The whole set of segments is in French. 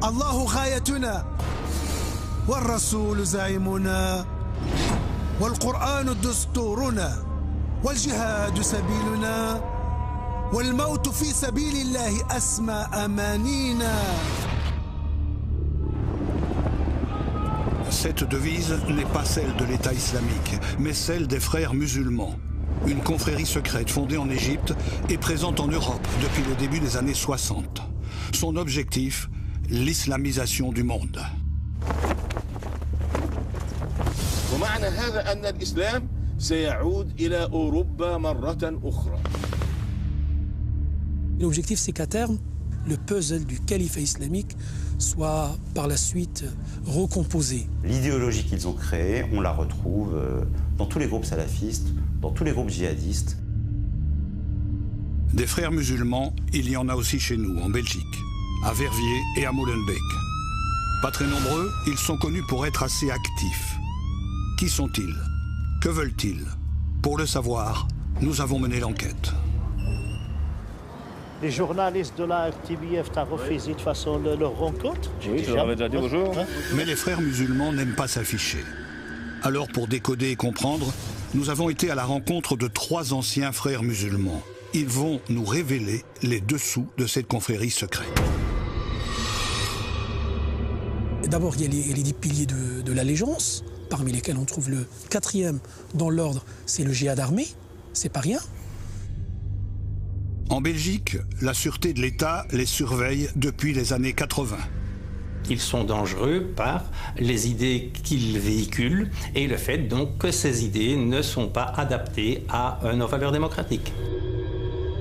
الله غايتنا والرسول زعيمنا والقرآن دستورنا والجهاد سبيلنا والموت في سبيل الله أسمى أمانينا. Cette devise n'est pas celle de l'État islamique, mais celle des frères musulmans. Une confrérie secrète fondée en Égypte et présente en Europe depuis le début des années 60. Son objectif, l'islamisation du monde. ومعنى هذا أن الإسلام سيعود إلى أوروبا مرة أخرى. L'objectif, c'est qu'à terme, le puzzle du califat islamique soit par la suite recomposé. L'idéologie qu'ils ont créée, on la retrouve dans tous les groupes salafistes, dans tous les groupes djihadistes. Des frères musulmans, il y en a aussi chez nous, en Belgique, à Verviers et à Molenbeek. Pas très nombreux, ils sont connus pour être assez actifs. Qui sont-ils? Que veulent-ils? Pour le savoir, nous avons mené l'enquête. Les journalistes de la RTBF t'ont refusé de toute façon leur rencontre. Oui, tu leur avais déjà dit bonjour. Mais les frères musulmans n'aiment pas s'afficher. Alors pour décoder et comprendre, nous avons été à la rencontre de 3 anciens frères musulmans. Ils vont nous révéler les dessous de cette confrérie secrète. D'abord, il y a les 10 piliers de l'allégeance, parmi lesquels on trouve le 4e dans l'ordre, c'est le djihad armé, c'est pas rien. En Belgique, la sûreté de l'État les surveille depuis les années 80. Ils sont dangereux par les idées qu'ils véhiculent et le fait donc que ces idées ne sont pas adaptées à nos valeurs démocratiques.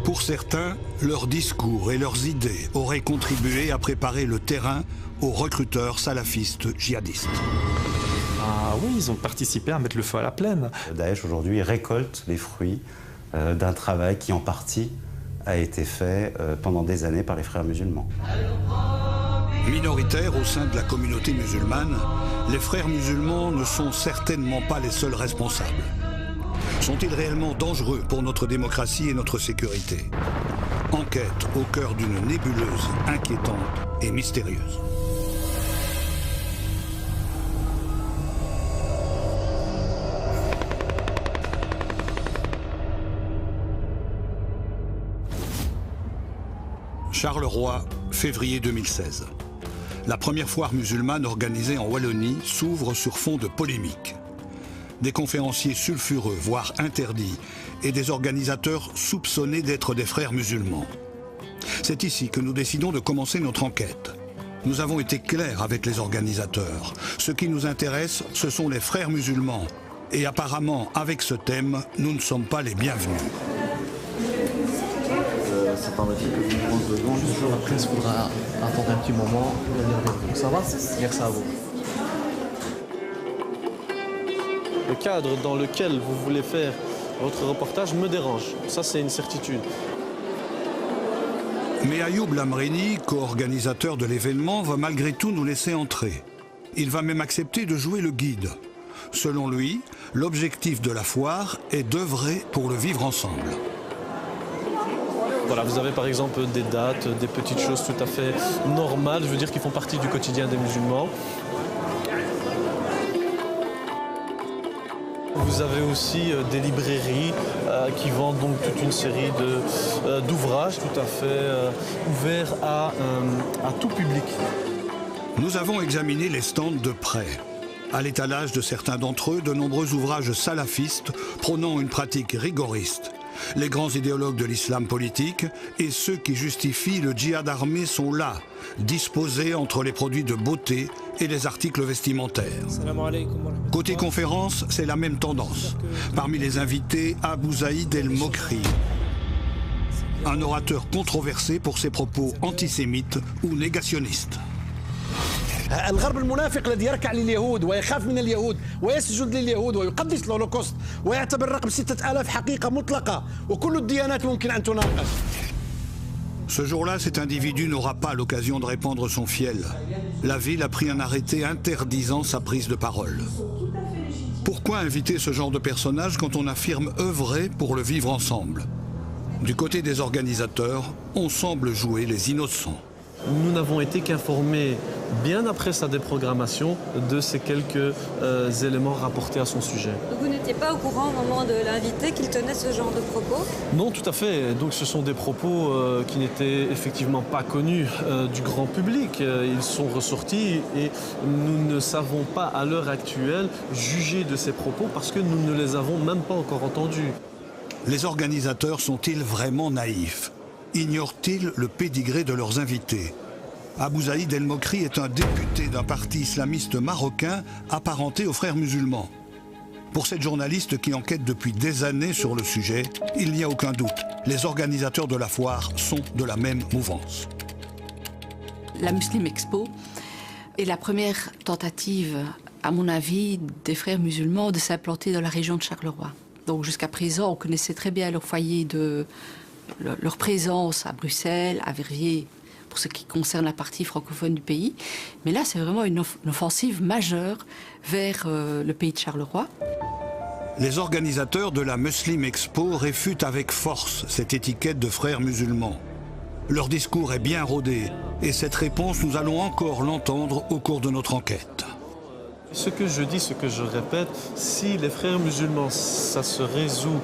Pour certains, leurs discours et leurs idées auraient contribué à préparer le terrain aux recruteurs salafistes djihadistes. Ah oui, ils ont participé à mettre le feu à la plaine. Daesh aujourd'hui récolte les fruits d'un travail qui en partie a été fait pendant des années par les frères musulmans. Minoritaires au sein de la communauté musulmane, les frères musulmans ne sont certainement pas les seuls responsables. Sont-ils réellement dangereux pour notre démocratie et notre sécurité? Enquête au cœur d'une nébuleuse inquiétante et mystérieuse. Charleroi, février 2016. La première foire musulmane organisée en Wallonie s'ouvre sur fond de polémique. Des conférenciers sulfureux, voire interdits, et des organisateurs soupçonnés d'être des frères musulmans. C'est ici que nous décidons de commencer notre enquête. Nous avons été clairs avec les organisateurs. Ce qui nous intéresse, ce sont les frères musulmans. Et apparemment, avec ce thème, nous ne sommes pas les bienvenus. C'est un métier que vous prenez besoin. Toujours après, il faudra attendre un petit moment. Ça va? Merci à vous. Le cadre dans lequel vous voulez faire votre reportage me dérange. Ça, c'est une certitude. Mais Ayoub Lamreni, co-organisateur de l'événement, va malgré tout nous laisser entrer. Il va même accepter de jouer le guide. Selon lui, l'objectif de la foire est d'œuvrer pour le vivre ensemble. Voilà, vous avez par exemple des dates, des petites choses tout à fait normales, je veux dire, qui font partie du quotidien des musulmans. Vous avez aussi des librairies qui vendent donc toute une série d'ouvrages tout à fait ouverts à tout public. Nous avons examiné les stands de près. À l'étalage de certains d'entre eux, de nombreux ouvrages salafistes prônant une pratique rigoriste. Les grands idéologues de l'islam politique et ceux qui justifient le djihad armé sont là, disposés entre les produits de beauté et les articles vestimentaires. Côté conférence, c'est la même tendance. Parmi les invités, Abou Zaïd El Mokri, un orateur controversé pour ses propos antisémites ou négationnistes. الغرب المنافق الذي يركع لليهود ويخاف من اليهود ويسجد لليهود ويقدس الهولوكوست ويعتبر رقم 6000 حقيقة مطلقة وكل الديانات ممكن أن تناقش. Ce jour-là, cet individu n'aura pas l'occasion de répandre son fiel. La ville a pris un arrêté interdisant sa prise de parole. Pourquoi inviter ce genre de personnage quand on affirme œuvrer pour le vivre ensemble? Du côté des organisateurs, on semble jouer les innocents. Nous n'avons été qu'informés bien après sa déprogrammation, de ces quelques éléments rapportés à son sujet. Donc vous n'étiez pas au courant au moment de l'inviter qu'il tenait ce genre de propos? Non, tout à fait. Donc ce sont des propos qui n'étaient effectivement pas connus du grand public. Ils sont ressortis et nous ne savons pas à l'heure actuelle juger de ces propos parce que nous ne les avons même pas encore entendus. Les organisateurs sont-ils vraiment naïfs? Ignorent-ils le pédigré de leurs invités? Abou Zaïd El Mokri est un député d'un parti islamiste marocain apparenté aux frères musulmans. Pour cette journaliste qui enquête depuis des années sur le sujet, il n'y a aucun doute, les organisateurs de la foire sont de la même mouvance. La Muslim Expo est la première tentative, à mon avis, des frères musulmans de s'implanter dans la région de Charleroi. Donc jusqu'à présent, on connaissait très bien leur foyer, leur présence à Bruxelles, à Verviers, pour ce qui concerne la partie francophone du pays. Mais là, c'est vraiment une offensive majeure vers le pays de Charleroi. Les organisateurs de la Muslim Expo réfutent avec force cette étiquette de frères musulmans. Leur discours est bien rodé et cette réponse, nous allons encore l'entendre au cours de notre enquête. Ce que je dis, ce que je répète, si les frères musulmans, ça se résout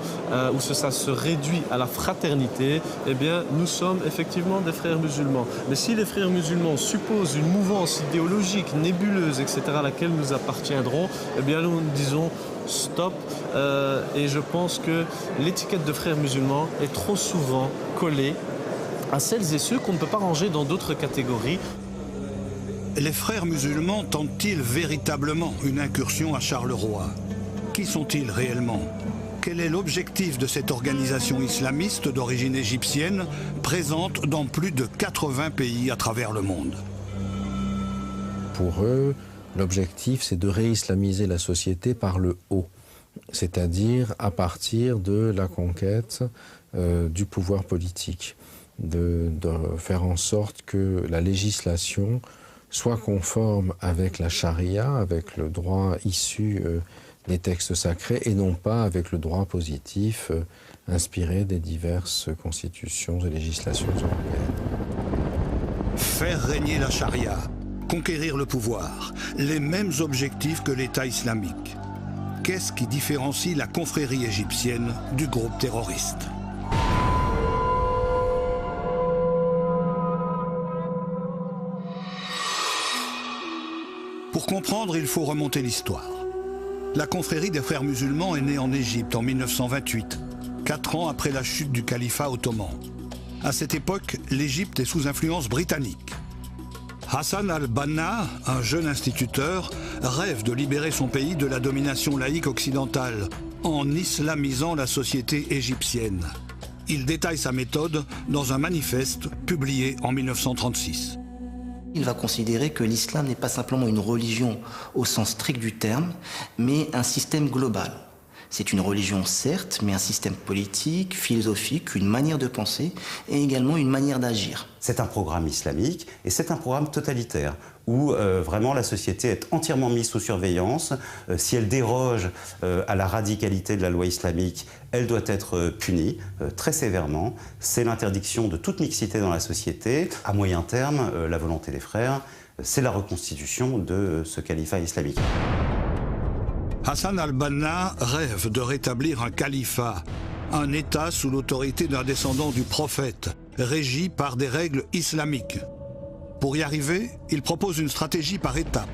ou ça se réduit à la fraternité, eh bien, nous sommes effectivement des frères musulmans. Mais si les frères musulmans supposent une mouvance idéologique, nébuleuse, etc., à laquelle nous appartiendrons, eh bien, nous disons stop. Et je pense que l'étiquette de frères musulmans est trop souvent collée à celles et ceux qu'on ne peut pas ranger dans d'autres catégories. Les frères musulmans tentent-ils véritablement une incursion à Charleroi? Qui sont-ils réellement? Quel est l'objectif de cette organisation islamiste d'origine égyptienne présente dans plus de 80 pays à travers le monde? Pour eux, l'objectif, c'est de réislamiser la société par le haut, c'est-à-dire à partir de la conquête du pouvoir politique, de faire en sorte que la législation soit conforme avec la charia, avec le droit issu des textes sacrés et non pas avec le droit positif inspiré des diverses constitutions et législations européennes. Faire régner la charia, conquérir le pouvoir, les mêmes objectifs que l'État islamique. Qu'est-ce qui différencie la confrérie égyptienne du groupe terroriste? Pour comprendre, il faut remonter l'histoire. La confrérie des frères musulmans est née en Égypte en 1928, 4 ans après la chute du califat ottoman. À cette époque, l'Égypte est sous influence britannique. Hassan al-Banna, un jeune instituteur, rêve de libérer son pays de la domination laïque occidentale en islamisant la société égyptienne. Il détaille sa méthode dans un manifeste publié en 1936. Il va considérer que l'islam n'est pas simplement une religion au sens strict du terme, mais un système global. C'est une religion certes, mais un système politique, philosophique, une manière de penser et également une manière d'agir. C'est un programme islamique et c'est un programme totalitaire où vraiment la société est entièrement mise sous surveillance. Si elle déroge à la radicalité de la loi islamique, elle doit être punie très sévèrement. C'est l'interdiction de toute mixité dans la société. À moyen terme, la volonté des frères, c'est la reconstitution de ce califat islamique. Hassan al-Banna rêve de rétablir un califat, un État sous l'autorité d'un descendant du prophète, régi par des règles islamiques. Pour y arriver, il propose une stratégie par étapes.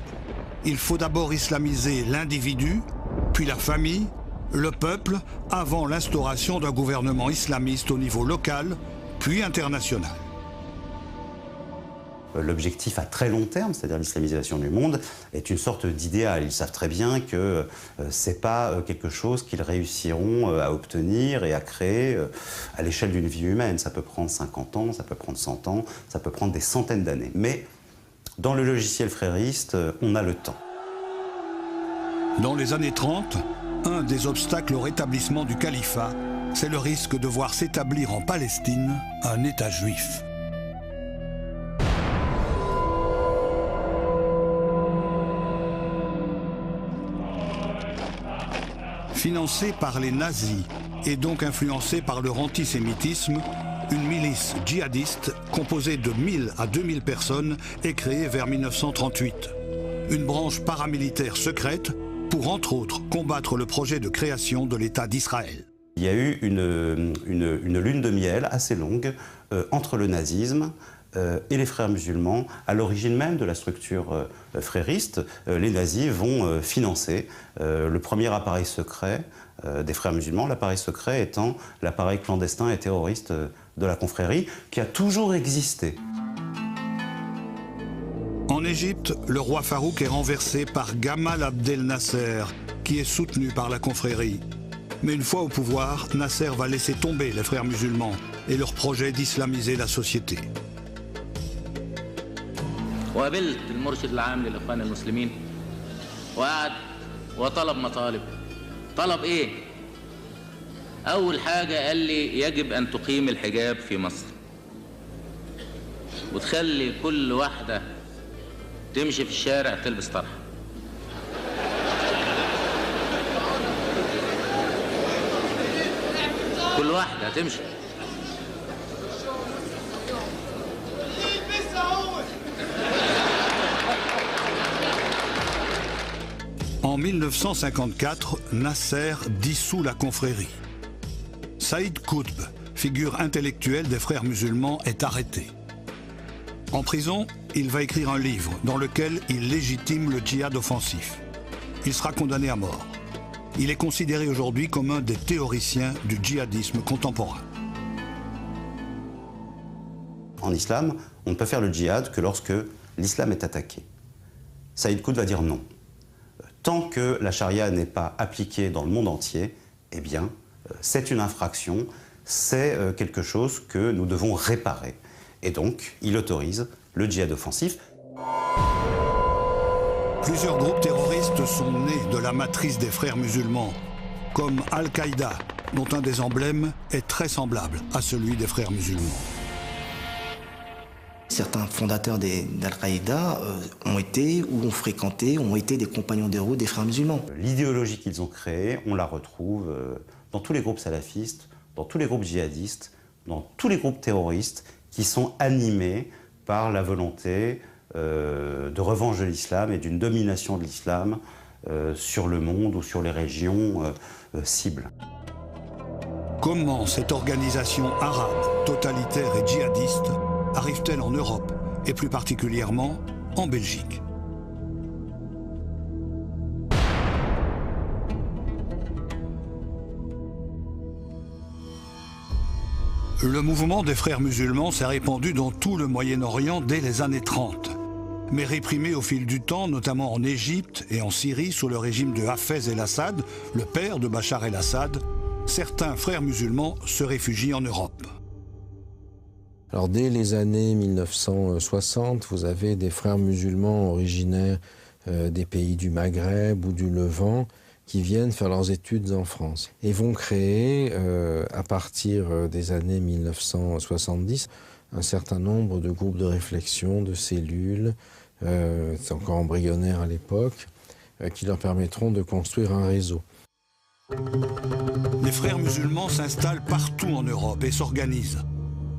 Il faut d'abord islamiser l'individu, puis la famille, le peuple, avant l'instauration d'un gouvernement islamiste au niveau local, puis international. L'objectif à très long terme, c'est-à-dire l'islamisation du monde, est une sorte d'idéal. Ils savent très bien que ce n'est pas quelque chose qu'ils réussiront à obtenir et à créer à l'échelle d'une vie humaine. Ça peut prendre 50 ans, ça peut prendre 100 ans, ça peut prendre des centaines d'années. Mais dans le logiciel frériste, on a le temps. Dans les années 30, un des obstacles au rétablissement du califat, c'est le risque de voir s'établir en Palestine un État juif. Financé par les nazis, et donc influencée par leur antisémitisme, une milice djihadiste composée de 1000 à 2000 personnes est créée vers 1938. Une branche paramilitaire secrète pour, entre autres, combattre le projet de création de l'État d'Israël. Il y a eu une lune de miel assez longue entre le nazisme et les frères musulmans. À l'origine même de la structure frériste, les nazis vont financer le premier appareil secret des frères musulmans, l'appareil secret étant l'appareil clandestin et terroriste de la confrérie, qui a toujours existé. En Égypte, le roi Farouk est renversé par Gamal Abdel Nasser, qui est soutenu par la confrérie. Mais une fois au pouvoir, Nasser va laisser tomber les frères musulmans et leur projet d'islamiser la société. وقابلت المرشد العام للإخوان المسلمين وقعد وطلب مطالب. طلب إيه؟ أول حاجة قال لي يجب أن تقيم الحجاب في مصر وتخلي كل واحدة تمشي في الشارع تلبس طرحة. كل واحدة تمشي. En 1954, Nasser dissout la confrérie. Saïd Qutb, figure intellectuelle des frères musulmans, est arrêté. En prison, il va écrire un livre dans lequel il légitime le djihad offensif. Il sera condamné à mort. Il est considéré aujourd'hui comme un des théoriciens du djihadisme contemporain. En islam, on ne peut faire le djihad que lorsque l'islam est attaqué. Saïd Qutb va dire non. Tant que la charia n'est pas appliquée dans le monde entier, eh bien, c'est une infraction, c'est quelque chose que nous devons réparer. Et donc, il autorise le djihad offensif. Plusieurs groupes terroristes sont nés de la matrice des frères musulmans, comme Al-Qaïda, dont un des emblèmes est très semblable à celui des frères musulmans. Certains fondateurs d'Al-Qaïda ont été ou ont fréquenté, ont été des compagnons de route des frères musulmans. L'idéologie qu'ils ont créée, on la retrouve dans tous les groupes salafistes, dans tous les groupes djihadistes, dans tous les groupes terroristes qui sont animés par la volonté de revanche de l'islam et d'une domination de l'islam sur le monde ou sur les régions cibles. Comment cette organisation arabe, totalitaire et djihadiste arrive-t-elle en Europe, et plus particulièrement en Belgique? Le mouvement des frères musulmans s'est répandu dans tout le Moyen-Orient dès les années 30. Mais réprimé au fil du temps, notamment en Égypte et en Syrie, sous le régime de Hafez el-Assad, le père de Bachar el-Assad, certains frères musulmans se réfugient en Europe. Alors dès les années 1960, vous avez des frères musulmans originaires des pays du Maghreb ou du Levant qui viennent faire leurs études en France et vont créer, à partir des années 1970, un certain nombre de groupes de réflexion, de cellules, c'est encore embryonnaire à l'époque, qui leur permettront de construire un réseau. Les frères musulmans s'installent partout en Europe et s'organisent.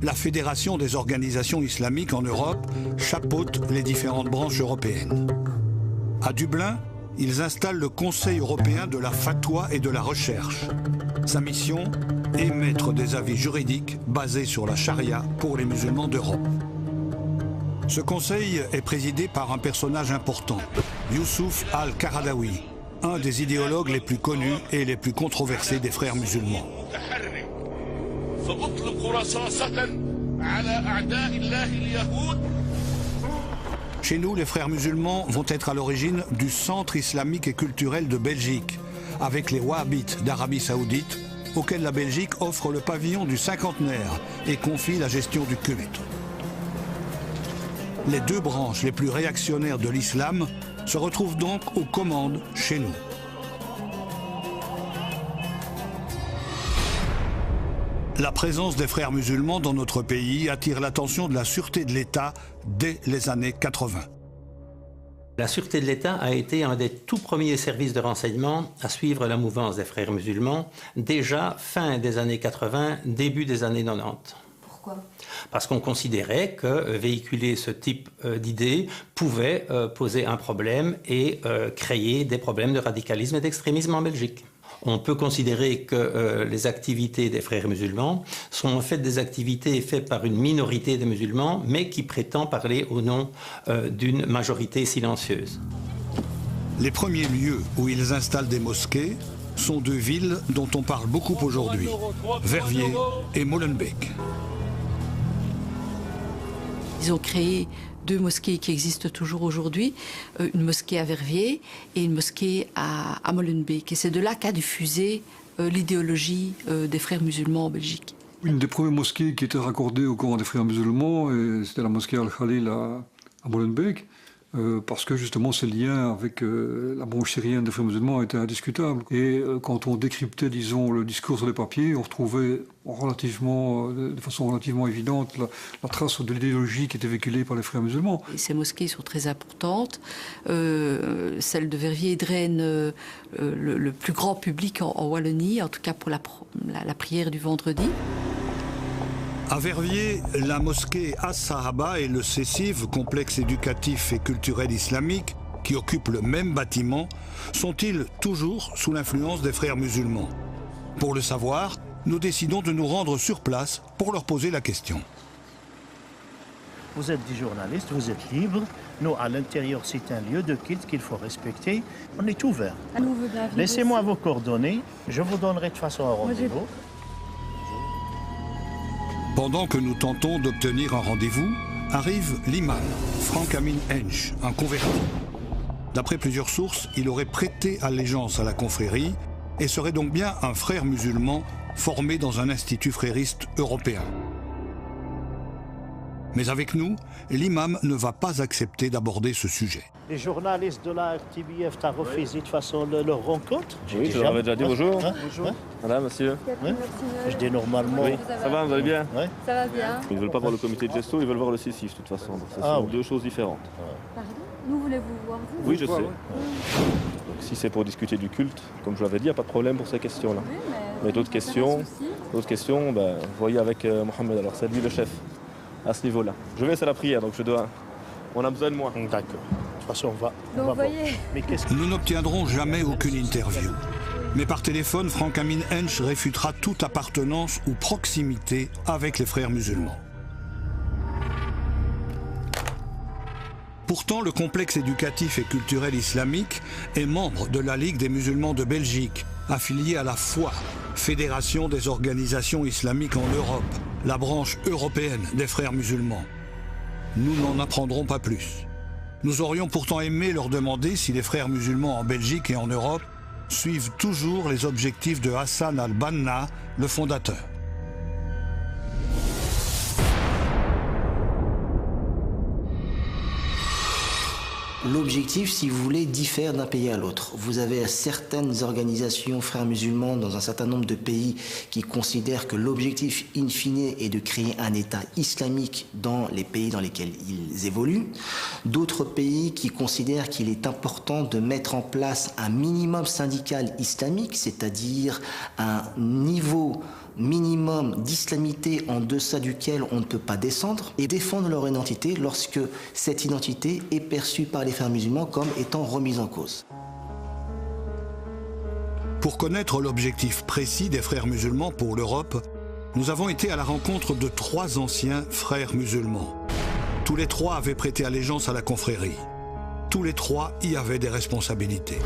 La Fédération des organisations islamiques en Europe chapeaute les différentes branches européennes. À Dublin, ils installent le Conseil européen de la fatwa et de la recherche. Sa mission, émettre des avis juridiques basés sur la charia pour les musulmans d'Europe. Ce conseil est présidé par un personnage important, Youssouf al-Qaradawi, un des idéologues les plus connus et les plus controversés des frères musulmans. Chez nous, les frères musulmans vont être à l'origine du centre islamique et culturel de Belgique, avec les Wahhabites d'Arabie Saoudite, auxquels la Belgique offre le pavillon du cinquantenaire et confie la gestion du culte. Les deux branches les plus réactionnaires de l'islam se retrouvent donc aux commandes chez nous. La présence des frères musulmans dans notre pays attire l'attention de la sûreté de l'État dès les années 80. La sûreté de l'État a été un des tout premiers services de renseignement à suivre la mouvance des frères musulmans, déjà fin des années 80, début des années 90. Pourquoi ? Parce qu'on considérait que véhiculer ce type d'idées pouvait poser un problème et créer des problèmes de radicalisme et d'extrémisme en Belgique. On peut considérer que les activités des frères musulmans sont en fait des activités faites par une minorité de musulmans, mais qui prétend parler au nom d'une majorité silencieuse. Les premiers lieux où ils installent des mosquées sont deux villes dont on parle beaucoup aujourd'hui, Verviers et Molenbeek. Ils ont créé 2 mosquées qui existent toujours aujourd'hui, une mosquée à Verviers et une mosquée à Molenbeek. Et c'est de là qu'a diffusé l'idéologie des frères musulmans en Belgique. Une des premières mosquées qui était raccordée au Coran des frères musulmans, c'était la mosquée Al-Khalil à Molenbeek, parce que justement ces liens avec la branche syrienne des frères musulmans étaient indiscutables. Et quand on décryptait, disons, le discours sur les papiers, on retrouvait de façon relativement évidente la trace de l'idéologie qui était véhiculée par les frères musulmans. Et ces mosquées sont très importantes. Celle de Verviers draine le plus grand public en Wallonie, en tout cas pour la prière du vendredi. À Verviers, la mosquée As-Sahaba et le Cessive, complexe éducatif et culturel islamique, qui occupent le même bâtiment, sont-ils toujours sous l'influence des frères musulmans? Pour le savoir, nous décidons de nous rendre sur place pour leur poser la question. Vous êtes des journalistes, vous êtes libres. Nous, à l'intérieur, c'est un lieu de culte qu'il faut respecter. On est ouvert. Laissez-moi vos coordonnées. Je vous donnerai de toute façon un rendez-vous. Pendant que nous tentons d'obtenir un rendez-vous, arrive l'imam, Frank Amin Hench, un converti. D'après plusieurs sources, il aurait prêté allégeance à la confrérie et serait donc bien un frère musulman formé dans un institut frériste européen. Mais avec nous, l'imam ne va pas accepter d'aborder ce sujet. Les journalistes de la RTBF t'ont refusé de toute façon leur rencontre. Oui, je leur avais déjà dit bonjour. Bonjour. Madame, monsieur. Oui. Je dis normalement. Oui, ça va, vous allez bien? Oui. Ça va bien. Ils ne veulent pas voir le comité de gesto, ils veulent voir le CECIF de toute façon. Donc, ce sont deux choses différentes. Pardon? Nous voulez-vous voir vous? Oui, je sais. Donc, si c'est pour discuter du culte, comme je l'avais dit, il n'y a pas de problème pour ces questions-là. Oui, mais d'autres questions, ben, voyez avec Mohamed, alors c'est lui le chef à ce niveau-là. Je vais, c'est la prière, donc on a besoin de moi. D'accord. De toute façon, on va Mais nous n'obtiendrons jamais aucune interview. Mais par téléphone, Frank Amin Hench réfutera toute appartenance ou proximité avec les frères musulmans. Pourtant, le complexe éducatif et culturel islamique est membre de la Ligue des musulmans de Belgique, affiliée à la FOI, Fédération des organisations islamiques en Europe, la branche européenne des frères musulmans. Nous n'en apprendrons pas plus. Nous aurions pourtant aimé leur demander si les frères musulmans en Belgique et en Europe suivent toujours les objectifs de Hassan al-Banna, le fondateur. L'objectif, si vous voulez, diffère d'un pays à l'autre. Vous avez certaines organisations frères musulmans dans un certain nombre de pays qui considèrent que l'objectif in fine est de créer un État islamique dans les pays dans lesquels ils évoluent. D'autres pays qui considèrent qu'il est important de mettre en place un minimum syndical islamique, c'est-à-dire un niveau minimum d'islamité en deçà duquel on ne peut pas descendre, et défendre leur identité lorsque cette identité est perçue par les frères musulmans comme étant remise en cause. Pour connaître l'objectif précis des frères musulmans pour l'Europe, nous avons été à la rencontre de 3 anciens frères musulmans. Tous les 3 avaient prêté allégeance à la confrérie. Tous les 3 y avaient des responsabilités.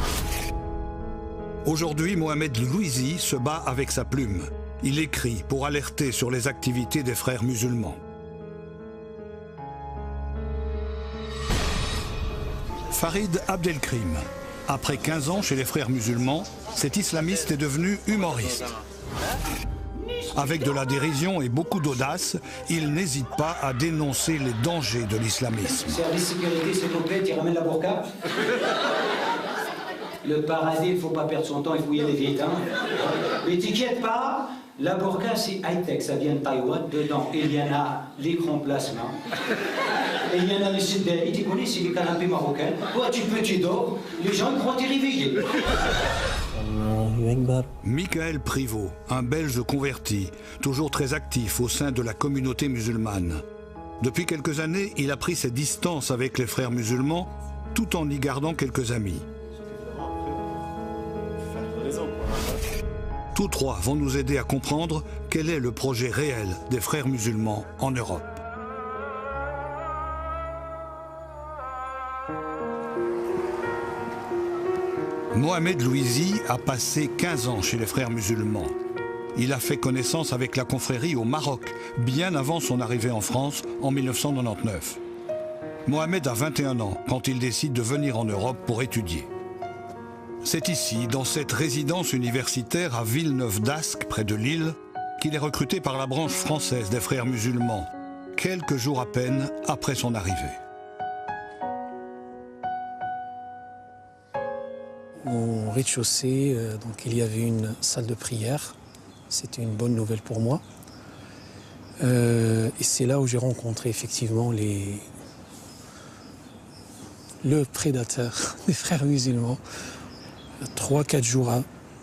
Aujourd'hui, Mohamed Louisi se bat avec sa plume. Il écrit pour alerter sur les activités des frères musulmans. Farid Abdelkrim. Après 15 ans chez les frères musulmans, cet islamiste est devenu humoriste. Avec de la dérision et beaucoup d'audace, il n'hésite pas à dénoncer les dangers de l'islamisme. Service sécurité, s'il vous plaît, tu ramènes la burqa. Le paradis, il ne faut pas perdre son temps, il faut y aller vite. Hein. Mais t'inquiète pas, La burqa, c'est high-tech, ça vient de Taïwan. Dedans, il y en a l'écran plasma. Et il y en a le sidali, tu connais, c'est les canapés marocains. Toi, tu dors, les gens vont te réveiller. Michael Privot, un Belge converti, toujours très actif au sein de la communauté musulmane. Depuis quelques années, il a pris ses distances avec les frères musulmans, tout en y gardant quelques amis. Tous trois vont nous aider à comprendre quel est le projet réel des frères musulmans en Europe. Mohamed Louisi a passé 15 ans chez les frères musulmans. Il a fait connaissance avec la confrérie au Maroc, bien avant son arrivée en France en 1999. Mohamed a 21 ans quand il décide de venir en Europe pour étudier. C'est ici, dans cette résidence universitaire à Villeneuve-d'Ascq, près de Lille, qu'il est recruté par la branche française des frères musulmans, quelques jours à peine après son arrivée. Au rez-de-chaussée, donc il y avait une salle de prière. C'était une bonne nouvelle pour moi. Et c'est là où j'ai rencontré effectivement le prédateur des frères musulmans. 3-4 jours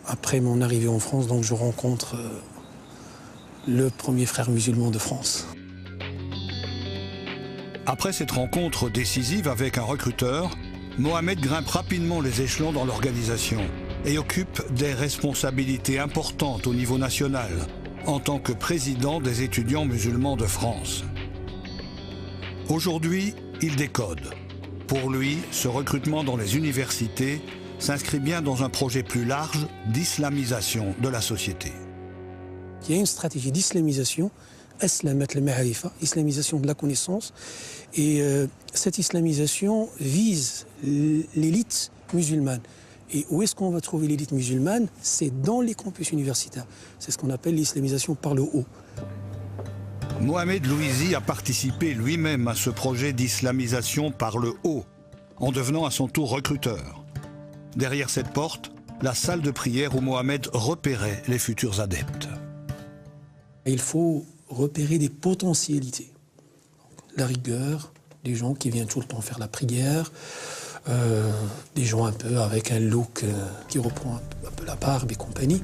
après mon arrivée en France, donc je rencontre le premier frère musulman de France. Après cette rencontre décisive avec un recruteur, Mohamed grimpe rapidement les échelons dans l'organisation et occupe des responsabilités importantes au niveau national en tant que président des étudiants musulmans de France. Aujourd'hui, il décode. Pour lui, ce recrutement dans les universités s'inscrit bien dans un projet plus large d'islamisation de la société. Il y a une stratégie d'islamisation, islamisation de la connaissance, et cette islamisation vise l'élite musulmane. Et où est-ce qu'on va trouver l'élite musulmane? C'est dans les campus universitaires. C'est ce qu'on appelle l'islamisation par le haut. Mohamed Louisi a participé lui-même à ce projet d'islamisation par le haut, en devenant à son tour recruteur. Derrière cette porte, la salle de prière où Mohamed repérait les futurs adeptes. Il faut repérer des potentialités. La rigueur, des gens qui viennent tout le temps faire la prière, des gens un peu avec un look qui reprend un peu la barbe et compagnie.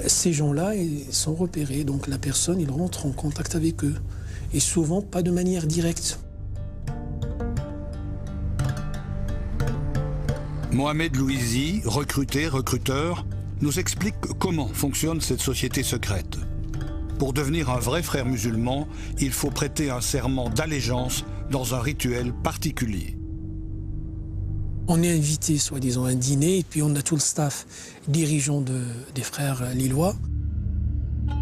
Ces gens-là ils sont repérés, donc la personne, il rentre en contact avec eux. Et souvent, pas de manière directe. Mohamed Louisi, recruteur, nous explique comment fonctionne cette société secrète. Pour devenir un vrai frère musulman, il faut prêter un serment d'allégeance dans un rituel particulier. On est invité, soi-disant, à un dîner, et puis on a tout le staff dirigeant des frères lillois.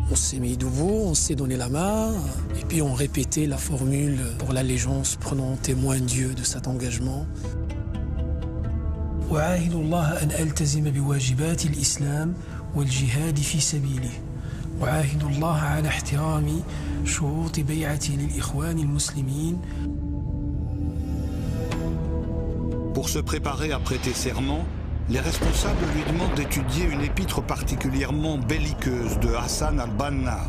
On s'est mis debout, on s'est donné la main, et puis on répétait la formule pour l'allégeance, prenant témoin Dieu de cet engagement. وعاهد الله أن ألتزم بواجبات الإسلام والجهاد في سبيله وعاهد الله على احترام شروط بيعتي للإخوان المسلمين. Pour se préparer à prêter serment, les responsables lui demandent d'étudier une épître particulièrement belliqueuse de Hassan al-Banna.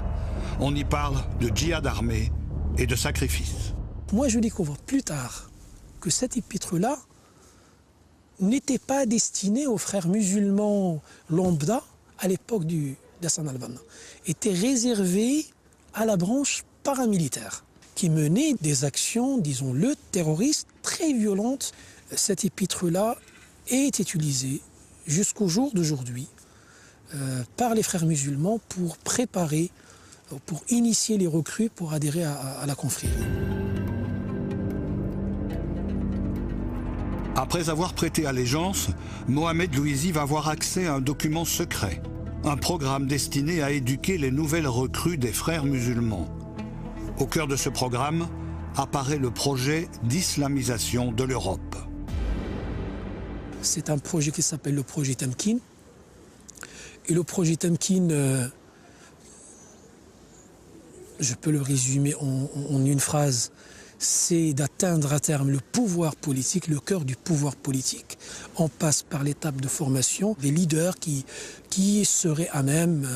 On y parle de djihad armé et de sacrifice. Moi, je découvre plus tard que cette épître-là n'était pas destinée aux frères musulmans lambda à l'époque d'Hassan al-Banna. Était réservée à la branche paramilitaire qui menait des actions, disons-le, terroristes très violentes. Cette épître-là est utilisée jusqu'au jour d'aujourd'hui par les frères musulmans pour préparer, pour initier les recrues pour adhérer à la confrérie. Après avoir prêté allégeance, Mohamed Louisi va avoir accès à un document secret, un programme destiné à éduquer les nouvelles recrues des frères musulmans. Au cœur de ce programme apparaît le projet d'islamisation de l'Europe. C'est un projet qui s'appelle le projet Tamkin. Et le projet Tamkin, je peux le résumer en une phrase, c'est d'atteindre à terme le pouvoir politique, le cœur du pouvoir politique. On passe par l'étape de formation des leaders qui seraient à même,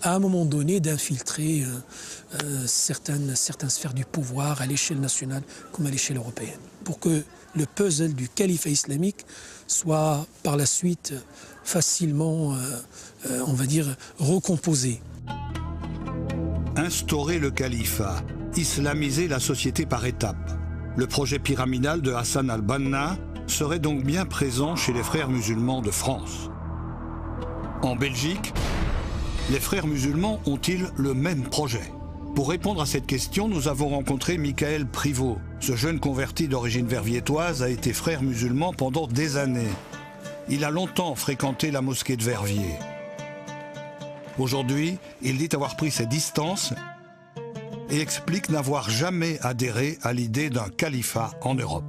à un moment donné, d'infiltrer certaines sphères du pouvoir à l'échelle nationale comme à l'échelle européenne, pour que le puzzle du califat islamique soit par la suite facilement, on va dire, recomposé. Instaurer le califat, islamiser la société par étapes. Le projet pyramidal de Hassan al-Banna serait donc bien présent chez les frères musulmans de France. En Belgique, les frères musulmans ont-ils le même projet? Pour répondre à cette question, nous avons rencontré Michael Privot. Ce jeune converti d'origine verviétoise a été frère musulman pendant des années. Il a longtemps fréquenté la mosquée de Verviers. Aujourd'hui, il dit avoir pris ses distances et explique n'avoir jamais adhéré à l'idée d'un califat en Europe.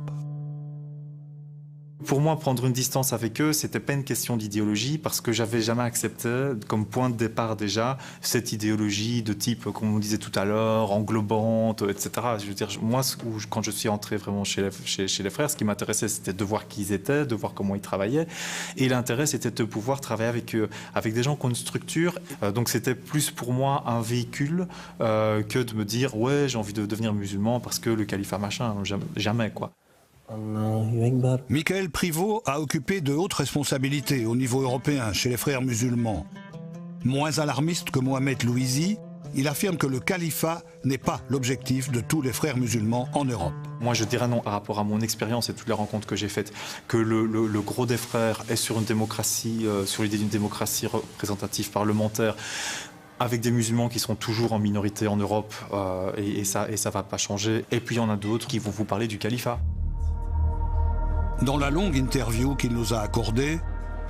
Pour moi, prendre une distance avec eux, c'était pas une question d'idéologie parce que j'avais jamais accepté, comme point de départ déjà, cette idéologie de type, comme on disait tout à l'heure, englobante, etc. Je veux dire, moi, quand je suis entré vraiment chez les frères, ce qui m'intéressait, c'était de voir qui ils étaient, de voir comment ils travaillaient. Et l'intérêt, c'était de pouvoir travailler avec eux, avec des gens qui ont une structure. Donc, c'était plus pour moi un véhicule que de me dire, ouais, j'ai envie de devenir musulman parce que le califat machin, jamais, quoi. Michael Privot a occupé de hautes responsabilités au niveau européen chez les frères musulmans. Moins alarmiste que Mohamed Louisi, il affirme que le califat n'est pas l'objectif de tous les frères musulmans en Europe. Moi, je dirais non par rapport à mon expérience et toutes les rencontres que j'ai faites, que le gros des frères est sur une démocratie, sur l'idée d'une démocratie représentative parlementaire, avec des musulmans qui seront toujours en minorité en Europe, et ça ne va pas changer. Et puis il y en a d'autres qui vont vous parler du califat. Dans la longue interview qu'il nous a accordée,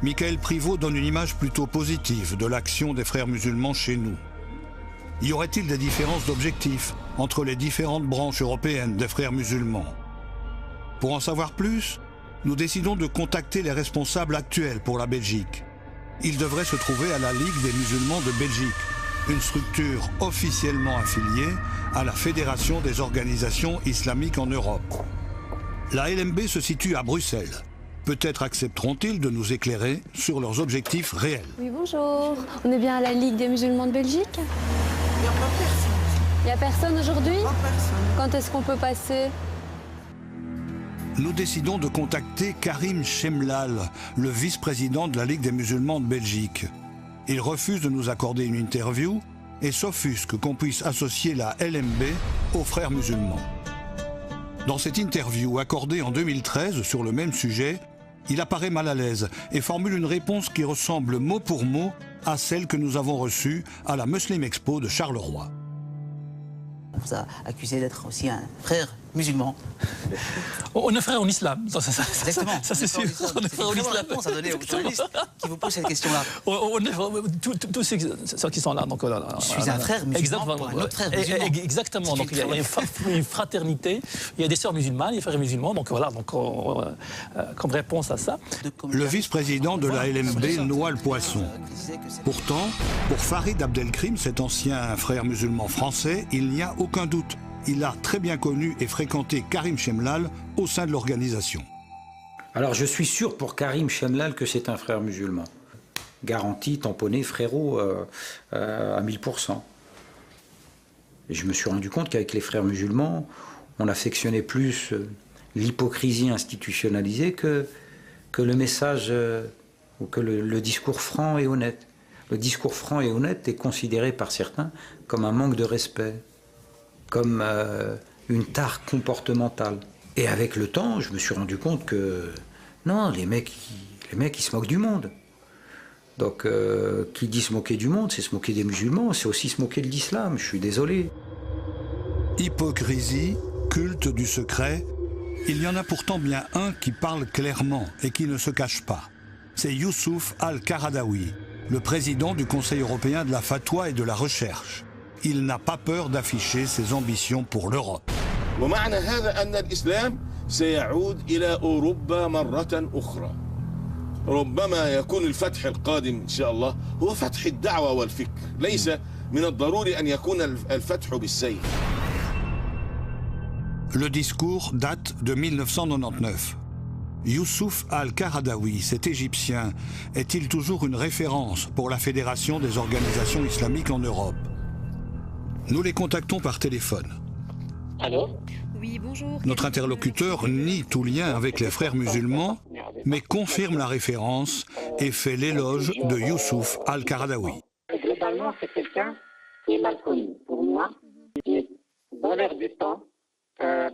Michael Privot donne une image plutôt positive de l'action des frères musulmans chez nous. Y aurait-il des différences d'objectifs entre les différentes branches européennes des frères musulmans? Pour en savoir plus, nous décidons de contacter les responsables actuels pour la Belgique. Ils devraient se trouver à la Ligue des musulmans de Belgique, une structure officiellement affiliée à la Fédération des organisations islamiques en Europe. La LMB se situe à Bruxelles. Peut-être accepteront-ils de nous éclairer sur leurs objectifs réels. Oui, bonjour. On est bien à la Ligue des musulmans de Belgique? Il n'y a pas personne. Il n'y a personne aujourd'hui? Pas personne. Quand est-ce qu'on peut passer? Nous décidons de contacter Karim Chemlal, le vice-président de la Ligue des musulmans de Belgique. Il refuse de nous accorder une interview et s'offusque qu'on puisse associer la LMB aux frères musulmans. Dans cette interview accordée en 2013 sur le même sujet, il apparaît mal à l'aise et formule une réponse qui ressemble mot pour mot à celle que nous avons reçue à la Muslim Expo de Charleroi. On vous a accusé d'être aussi un frère musulman. On est frère en islam. Exactement. Ça c'est sûr. On est frère en islam. Ça donne aux journalistes qui vous posent cette question-là. Tous ceux qui sont là. Donc, je suis un frère musulman pour un autre frère musulman. Exactement. Donc il y a une fraternité. Il y a des sœurs musulmanes, des frères musulmans. Donc voilà. Donc comme réponse à ça. Le vice-président de la LMB noie le poisson. Pourtant, pour Farid Abdelkrim, cet ancien frère musulman français, il n'y a aucun doute. Il a très bien connu et fréquenté Karim Chemlal au sein de l'organisation. Alors je suis sûr pour Karim Chemlal que c'est un frère musulman. Garanti, tamponné, frérot à 1000%. Et je me suis rendu compte qu'avec les frères musulmans, on affectionnait plus l'hypocrisie institutionnalisée que le message ou que le discours franc et honnête. Le discours franc et honnête est considéré par certains comme un manque de respect, comme une tare comportementale. Et avec le temps, je me suis rendu compte que non, les mecs ils se moquent du monde. Donc, qui dit se moquer du monde, c'est se moquer des musulmans, c'est aussi se moquer de l'islam, je suis désolé. Hypocrisie, culte du secret, il y en a pourtant bien un qui parle clairement et qui ne se cache pas. C'est Youssouf Al-Qaradawi, le président du Conseil européen de la fatwa et de la recherche. Il n'a pas peur d'afficher ses ambitions pour l'Europe. ومعنى هذا أن الإسلام سيعود إلى أوروبا مرة أخرى. ربما يكون الفتح القادم إن شاء الله هو فتح الدعوة والفكر، ليس من الضروري أن يكون الفتح بالسيف. Le discours date de 1999. Youssouf Al-Qaradawi, cet Égyptien, est-il toujours une référence pour la Fédération des organisations islamiques en Europe? Nous les contactons par téléphone. Allô? Oui, bonjour. Notre interlocuteur nie tout lien avec les frères musulmans, mais confirme la référence et fait l'éloge de Youssouf Al-Qaradawi. Globalement, c'est quelqu'un qui est mal connu. Pour moi, qui est dans l'air du temps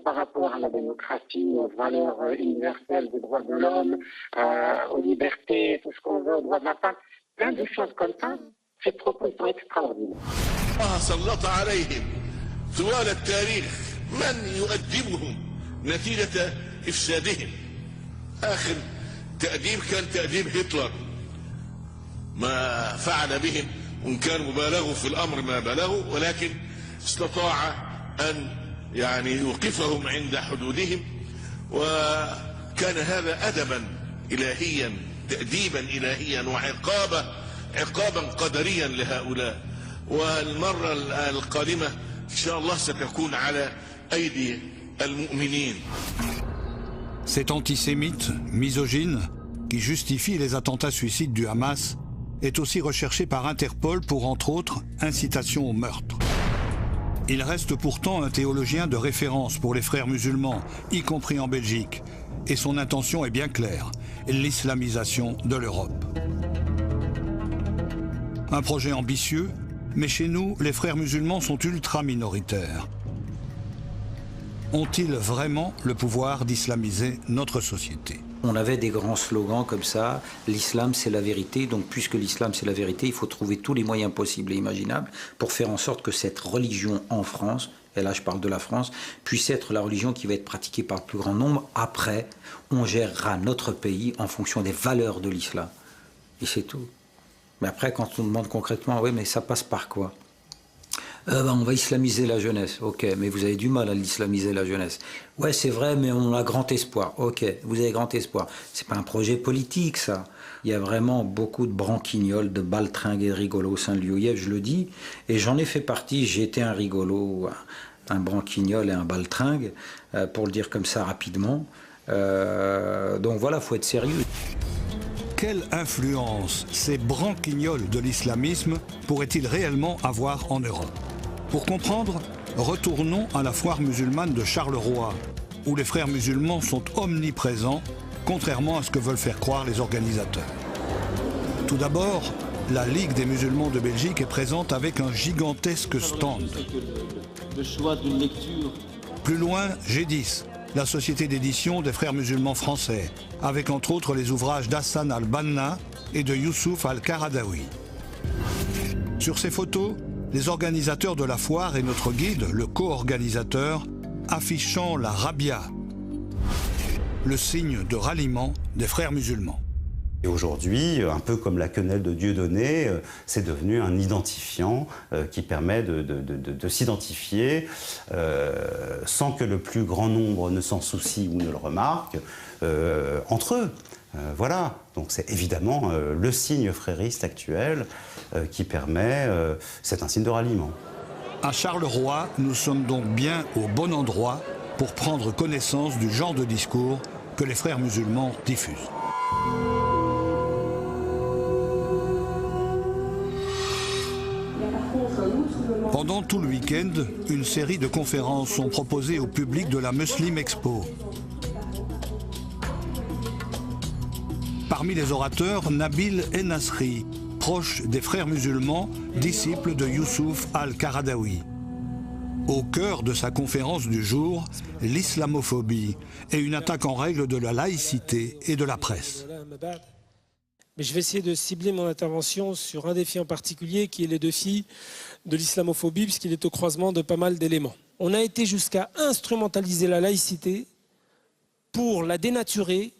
par rapport à la démocratie, aux valeurs universelles des droits de l'homme, aux libertés, tout ce qu'on veut, aux droits de la femme. Plein de choses comme ça, ces propos sont extraordinaires. من يؤدبهم نتيجة إفسادهم. آخر تأديب كان تأديب هتلر، ما فعل بهم، وإن كان مبالغوا في الأمر ما بلغوا، ولكن استطاع أن يعني يوقفهم عند حدودهم، وكان هذا أدبا إلهيا، تأديبا إلهيا، عقابا قدريا لهؤلاء. والمرة القادمة إن شاء الله ستكون على أيدي المؤمنين. Cet antisémite, misogyne, qui justifie les attentats suicides du Hamas, est aussi recherché par Interpol pour, entre autres, incitation au meurtre. Il reste pourtant un théologien de référence pour les frères musulmans, y compris en Belgique, et son intention est bien claire, l'islamisation de l'Europe. Un projet ambitieux, mais chez nous, les frères musulmans sont ultra minoritaires. Ont-ils vraiment le pouvoir d'islamiser notre société? On avait des grands slogans comme ça, l'islam c'est la vérité, donc puisque l'islam c'est la vérité, il faut trouver tous les moyens possibles et imaginables pour faire en sorte que cette religion en France, et là je parle de la France, puisse être la religion qui va être pratiquée par le plus grand nombre. Après, on gérera notre pays en fonction des valeurs de l'islam. Et c'est tout. Mais après, quand on demande concrètement, oui, mais ça passe par quoi? On va islamiser la jeunesse. Ok, mais vous avez du mal à l'islamiser la jeunesse. Ouais, c'est vrai, mais on a grand espoir. Ok, vous avez grand espoir. C'est pas un projet politique, ça. Il y a vraiment beaucoup de branquignoles, de baltringues et de rigolos au sein de l'UOIF, je le dis. Et j'en ai fait partie. J'étais un rigolo, un branquignol et un baltringue, pour le dire comme ça rapidement. Donc voilà, faut être sérieux. Quelle influence ces branquignoles de l'islamisme pourraient-ils réellement avoir en Europe? Pour comprendre, retournons à la foire musulmane de Charleroi, où les frères musulmans sont omniprésents, contrairement à ce que veulent faire croire les organisateurs. Tout d'abord, la Ligue des musulmans de Belgique est présente avec un gigantesque stand. Le choix d'une lecture. Plus loin, G10, la société d'édition des frères musulmans français, avec entre autres les ouvrages d'Hassan al-Banna et de Youssouf al-Qaradawi. Sur ces photos, les organisateurs de la foire et notre guide, le co-organisateur, affichant la rabia, le signe de ralliement des frères musulmans. Et aujourd'hui, un peu comme la quenelle de Dieudonné, c'est devenu un identifiant qui permet de s'identifier sans que le plus grand nombre ne s'en soucie ou ne le remarque, entre eux. Voilà, donc c'est évidemment le signe frériste actuel qui permet, c'est un signe de ralliement. À Charleroi, nous sommes donc bien au bon endroit pour prendre connaissance du genre de discours que les frères musulmans diffusent. Pendant tout le week-end, une série de conférences sont proposées au public de la Muslim Expo. Parmi les orateurs, Nabil Ennasri, proche des frères musulmans, disciple de Youssouf Al-Qaradawi. Au cœur de sa conférence du jour, l'islamophobie et une attaque en règle de la laïcité et de la presse. Mais je vais essayer de cibler mon intervention sur un défi en particulier, qui est le défi de l'islamophobie, puisqu'il est au croisement de pas mal d'éléments. On a été jusqu'à instrumentaliser la laïcité pour la dénaturer,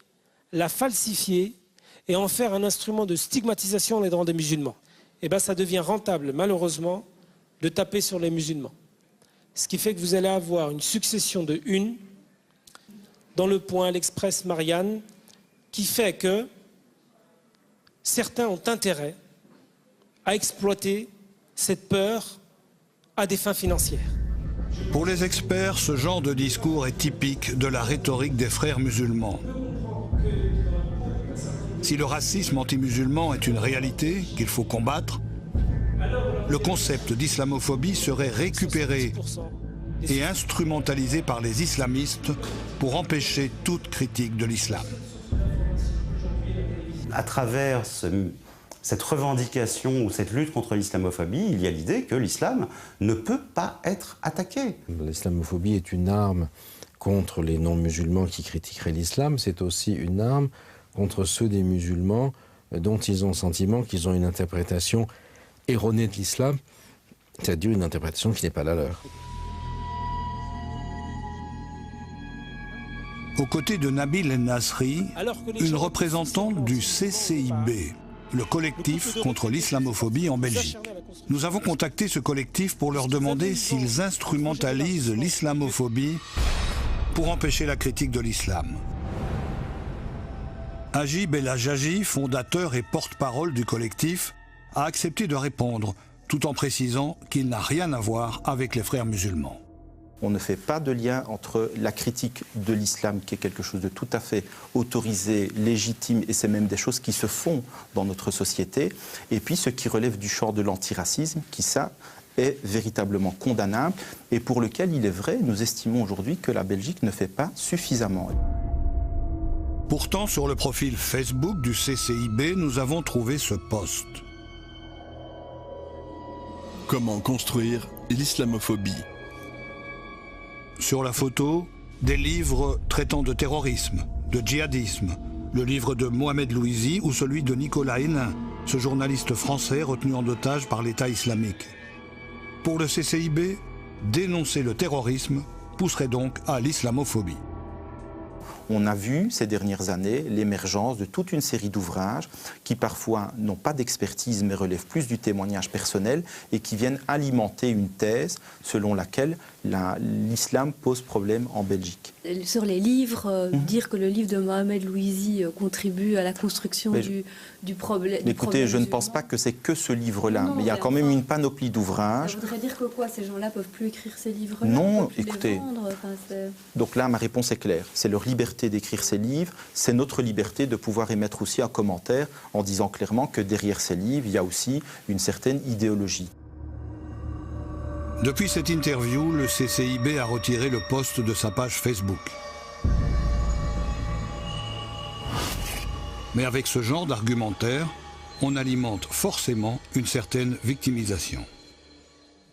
la falsifier et en faire un instrument de stigmatisation des rangs des musulmans. Et bien ça devient rentable, malheureusement, de taper sur les musulmans. Ce qui fait que vous allez avoir une succession de une dans Le Point, l'Express, Marianne, qui fait que certains ont intérêt à exploiter cette peur à des fins financières. Pour les experts, ce genre de discours est typique de la rhétorique des frères musulmans. Si le racisme anti-musulman est une réalité qu'il faut combattre, le concept d'islamophobie serait récupéré et instrumentalisé par les islamistes pour empêcher toute critique de l'islam. À travers cette revendication ou cette lutte contre l'islamophobie, il y a l'idée que l'islam ne peut pas être attaqué. L'islamophobie est une arme contre les non-musulmans qui critiqueraient l'islam. C'est aussi une arme contre ceux des musulmans dont ils ont le sentiment qu'ils ont une interprétation erronée de l'islam, c'est-à-dire une interprétation qui n'est pas la leur. Aux côtés de Nabil El-Nasri, une représentante du CCIB, le collectif contre l'islamophobie en Belgique. Nous avons contacté ce collectif pour leur demander s'ils instrumentalisent l'islamophobie pour empêcher la critique de l'islam. Agib El-Hajaji, fondateur et porte-parole du collectif, a accepté de répondre, tout en précisant qu'il n'a rien à voir avec les frères musulmans. On ne fait pas de lien entre la critique de l'islam, qui est quelque chose de tout à fait autorisé, légitime, et c'est même des choses qui se font dans notre société, et puis ce qui relève du champ de l'antiracisme, qui ça est véritablement condamnable, et pour lequel il est vrai, nous estimons aujourd'hui que la Belgique ne fait pas suffisamment. Pourtant, sur le profil Facebook du CCIB, nous avons trouvé ce post. Comment construire l'islamophobie ? Sur la photo, des livres traitant de terrorisme, de djihadisme, le livre de Mohamed Louisi ou celui de Nicolas Hénin, ce journaliste français retenu en otage par l'État islamique. Pour le CCIB, dénoncer le terrorisme pousserait donc à l'islamophobie. On a vu ces dernières années l'émergence de toute une série d'ouvrages qui parfois n'ont pas d'expertise mais relèvent plus du témoignage personnel et qui viennent alimenter une thèse selon laquelle l'islam pose problème en Belgique. Sur les livres, dire que le livre de Mohamed Louisi contribue à la construction du problème. Écoutez, je ne pense pas que c'est que ce livre-là, mais il y a quand même une panoplie d'ouvrages. Ça voudrait dire que quoi, ces gens-là peuvent plus écrire ces livres-là? Non, écoutez. Donc là, ma réponse est claire. C'est leur liberté d'écrire ces livres, c'est notre liberté de pouvoir émettre aussi un commentaire en disant clairement que derrière ces livres, il y a aussi une certaine idéologie. Depuis cette interview, le CCIB a retiré le post de sa page Facebook. Mais avec ce genre d'argumentaire, on alimente forcément une certaine victimisation.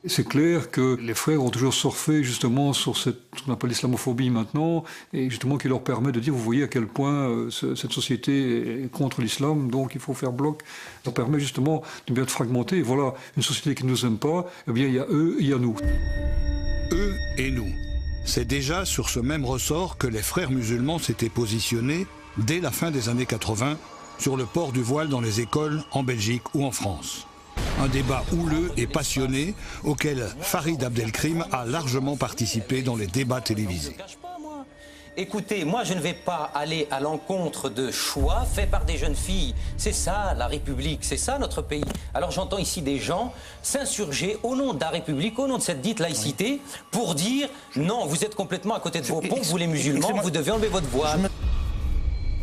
C'est clair que les frères ont toujours surfé justement sur ce qu'on appelle l'islamophobie maintenant, et justement qui leur permet de dire, vous voyez à quel point cette société est contre l'islam, donc il faut faire bloc. Ça permet justement de bien être fragmenté. Et voilà, une société qui ne nous aime pas, eh bien il y a eux et il y a nous. Eux et nous. C'est déjà sur ce même ressort que les frères musulmans s'étaient positionnés dès la fin des années 80 sur le port du voile dans les écoles en Belgique ou en France. Un débat houleux et passionné auquel Farid Abdelkrim a largement participé dans les débats télévisés. Écoutez, moi je ne vais pas aller à l'encontre de choix faits par des jeunes filles. C'est ça la République, c'est ça notre pays. Alors j'entends ici des gens s'insurger au nom de la République, au nom de cette dite laïcité, pour dire non, vous êtes complètement à côté de vos pompes, vous les musulmans, vous devez enlever votre voile.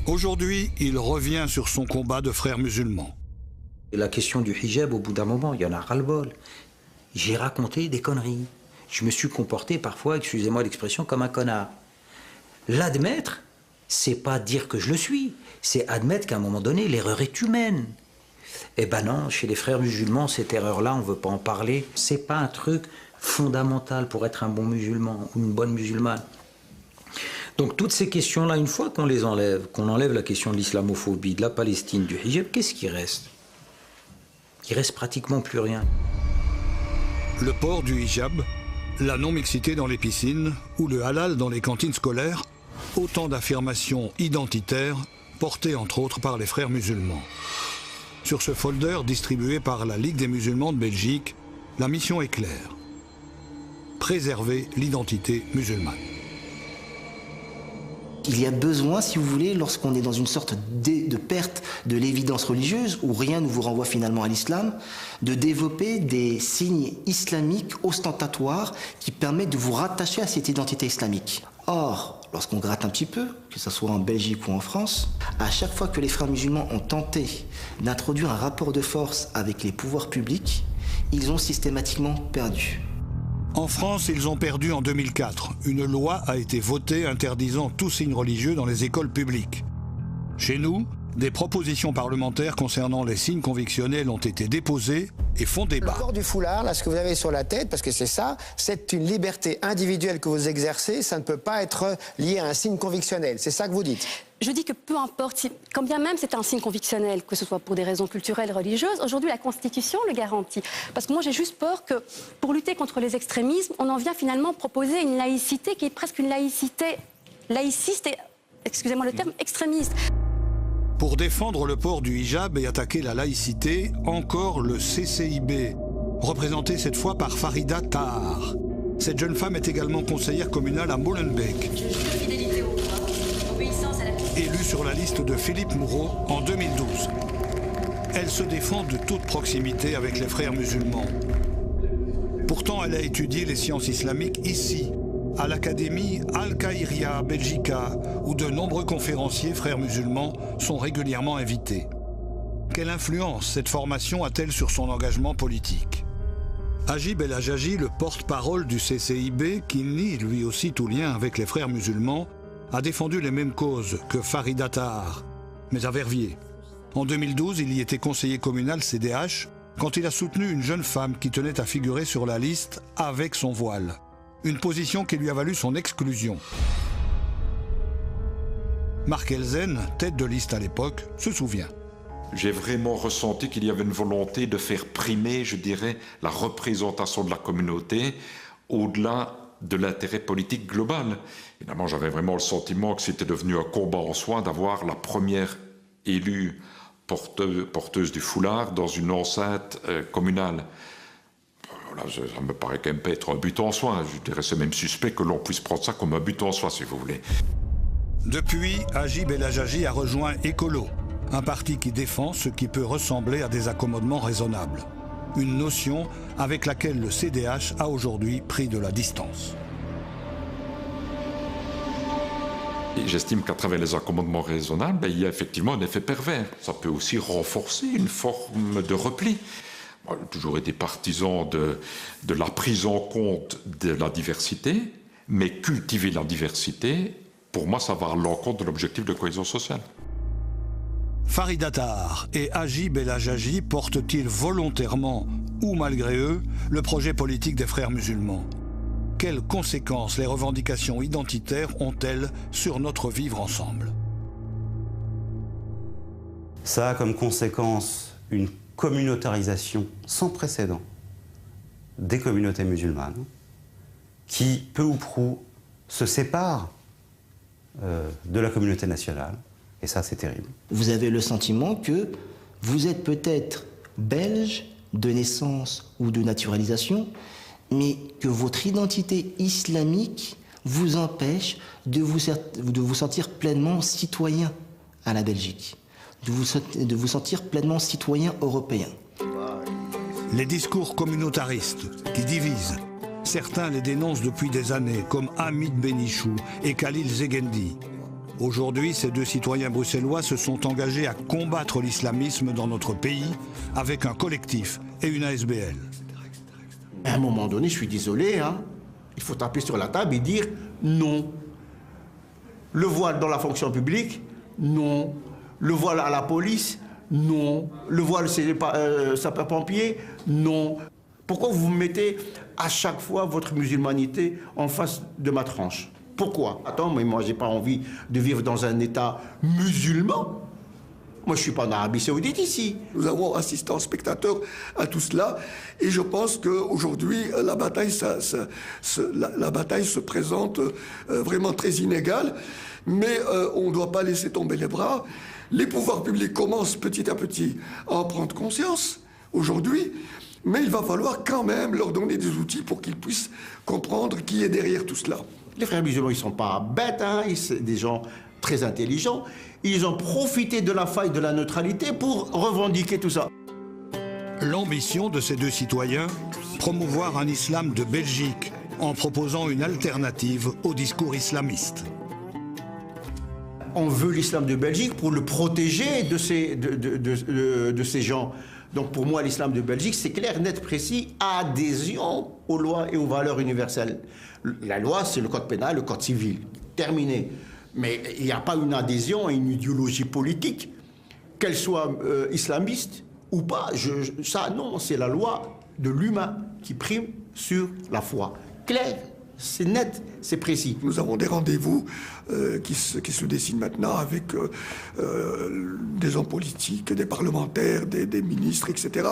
Aujourd'hui, il revient sur son combat de frères musulmans. La question du hijab, au bout d'un moment, il y en a ras-le-bol. J'ai raconté des conneries. Je me suis comporté parfois, excusez-moi l'expression, comme un connard. L'admettre, c'est pas dire que je le suis, c'est admettre qu'à un moment donné, l'erreur est humaine. Eh ben non, chez les frères musulmans, cette erreur-là, on veut pas en parler. C'est pas un truc fondamental pour être un bon musulman ou une bonne musulmane. Donc toutes ces questions-là, une fois qu'on les enlève, qu'on enlève la question de l'islamophobie, de la Palestine, du hijab, qu'est-ce qui reste ? Il reste pratiquement plus rien. Le port du hijab, la non-mixité dans les piscines ou le halal dans les cantines scolaires, autant d'affirmations identitaires portées entre autres par les frères musulmans. Sur ce folder distribué par la Ligue des musulmans de Belgique, la mission est claire. Préserver l'identité musulmane. Il y a besoin, si vous voulez, lorsqu'on est dans une sorte de perte de l'évidence religieuse, où rien ne vous renvoie finalement à l'islam, de développer des signes islamiques ostentatoires qui permettent de vous rattacher à cette identité islamique. Or, lorsqu'on gratte un petit peu, que ce soit en Belgique ou en France, à chaque fois que les frères musulmans ont tenté d'introduire un rapport de force avec les pouvoirs publics, ils ont systématiquement perdu. En France, ils ont perdu en 2004. Une loi a été votée interdisant tout signe religieux dans les écoles publiques. Chez nous, des propositions parlementaires concernant les signes convictionnels ont été déposées et font débat. Le port du foulard, là, ce que vous avez sur la tête, parce que c'est ça, c'est une liberté individuelle que vous exercez, ça ne peut pas être lié à un signe convictionnel. C'est ça que vous dites? Je dis que peu importe, quand bien même c'est un signe convictionnel, que ce soit pour des raisons culturelles, religieuses, aujourd'hui la Constitution le garantit. Parce que moi j'ai juste peur que pour lutter contre les extrémismes, on en vient finalement proposer une laïcité qui est presque une laïcité laïciste et, excusez-moi le terme, extrémiste. Pour défendre le port du hijab et attaquer la laïcité, encore le CCIB, représenté cette fois par Farida Tahar. Cette jeune femme est également conseillère communale à Molenbeek. Élue sur la liste de Philippe Moureau en 2012. Elle se défend de toute proximité avec les frères musulmans. Pourtant, elle a étudié les sciences islamiques ici, à l'Académie Al-Khayriya Belgica, où de nombreux conférenciers frères musulmans sont régulièrement invités. Quelle influence cette formation a-t-elle sur son engagement politique? Agib El Hajaji, le porte-parole du CCIB, qui nie lui aussi tout lien avec les frères musulmans, a défendu les mêmes causes que Farida Tahar, mais à Verviers. En 2012, il y était conseiller communal CDH quand il a soutenu une jeune femme qui tenait à figurer sur la liste avec son voile. Une position qui lui a valu son exclusion. Marc Elzen, tête de liste à l'époque, se souvient. J'ai vraiment ressenti qu'il y avait une volonté de faire primer, je dirais, la représentation de la communauté au-delà de l'intérêt politique global. Évidemment, j'avais vraiment le sentiment que c'était devenu un combat en soi d'avoir la première élue porteuse du foulard dans une enceinte communale. Voilà, ça me paraît quand même pas être un but en soi. Je dirais c'est même suspect que l'on puisse prendre ça comme un but en soi, si vous voulez. Depuis, Agib El Hajaji a rejoint Écolo, un parti qui défend ce qui peut ressembler à des accommodements raisonnables. Une notion avec laquelle le CDH a aujourd'hui pris de la distance. J'estime qu'à travers les accommodements raisonnables, il y a effectivement un effet pervers. Ça peut aussi renforcer une forme de repli. Moi, j'ai toujours été partisan de la prise en compte de la diversité, mais cultiver la diversité, pour moi, ça va à l'encontre de l'objectif de cohésion sociale. Farida Tahar et Agib El Hajaji portent-ils volontairement, ou malgré eux, le projet politique des frères musulmans? Quelles conséquences les revendications identitaires ont-elles sur notre vivre ensemble? Ça a comme conséquence une communautarisation sans précédent des communautés musulmanes qui, peu ou prou, se séparent de la communauté nationale. Et ça, c'est terrible. Vous avez le sentiment que vous êtes peut-être belge de naissance ou de naturalisation, mais que votre identité islamique vous empêche de vous sentir pleinement citoyen à la Belgique, de vous sentir pleinement citoyen européen. Les discours communautaristes qui divisent, certains les dénoncent depuis des années, comme Hamid Benichou et Khalil Zegendi. Aujourd'hui, ces deux citoyens bruxellois se sont engagés à combattre l'islamisme dans notre pays avec un collectif et une ASBL. À un moment donné, je suis désolé, hein, il faut taper sur la table et dire non. Le voile dans la fonction publique, non. Le voile à la police, non. Le voile chez les sapeurs-pompiers, non. Pourquoi vous mettez à chaque fois votre musulmanité en face de ma tranche? Pourquoi? Attends, mais moi, j'ai pas envie de vivre dans un État musulman. Moi, je suis pas en Arabie Saoudite ici. Nous avons assisté en spectateur à tout cela. Et je pense qu'aujourd'hui, la bataille se présente vraiment très inégale. Mais on ne doit pas laisser tomber les bras. Les pouvoirs publics commencent petit à petit à en prendre conscience aujourd'hui. Mais il va falloir quand même leur donner des outils pour qu'ils puissent comprendre qui est derrière tout cela. Les frères musulmans, ils ne sont pas bêtes, hein, c'est des gens très intelligents. Ils ont profité de la faille de la neutralité pour revendiquer tout ça. L'ambition de ces deux citoyens, promouvoir un islam de Belgique en proposant une alternative au discours islamiste. On veut l'islam de Belgique pour le protéger de ces gens. Donc pour moi, l'islam de Belgique, c'est clair, net, précis, adhésion aux lois et aux valeurs universelles. La loi, c'est le code pénal, le code civil. Terminé. Mais il n'y a pas une adhésion à une idéologie politique, qu'elle soit islamiste ou pas. Ça, non, c'est la loi de l'humain qui prime sur la foi. Clair, c'est net, c'est précis. Nous avons des rendez-vous qui se dessinent maintenant avec des hommes politiques, des parlementaires, des ministres, etc.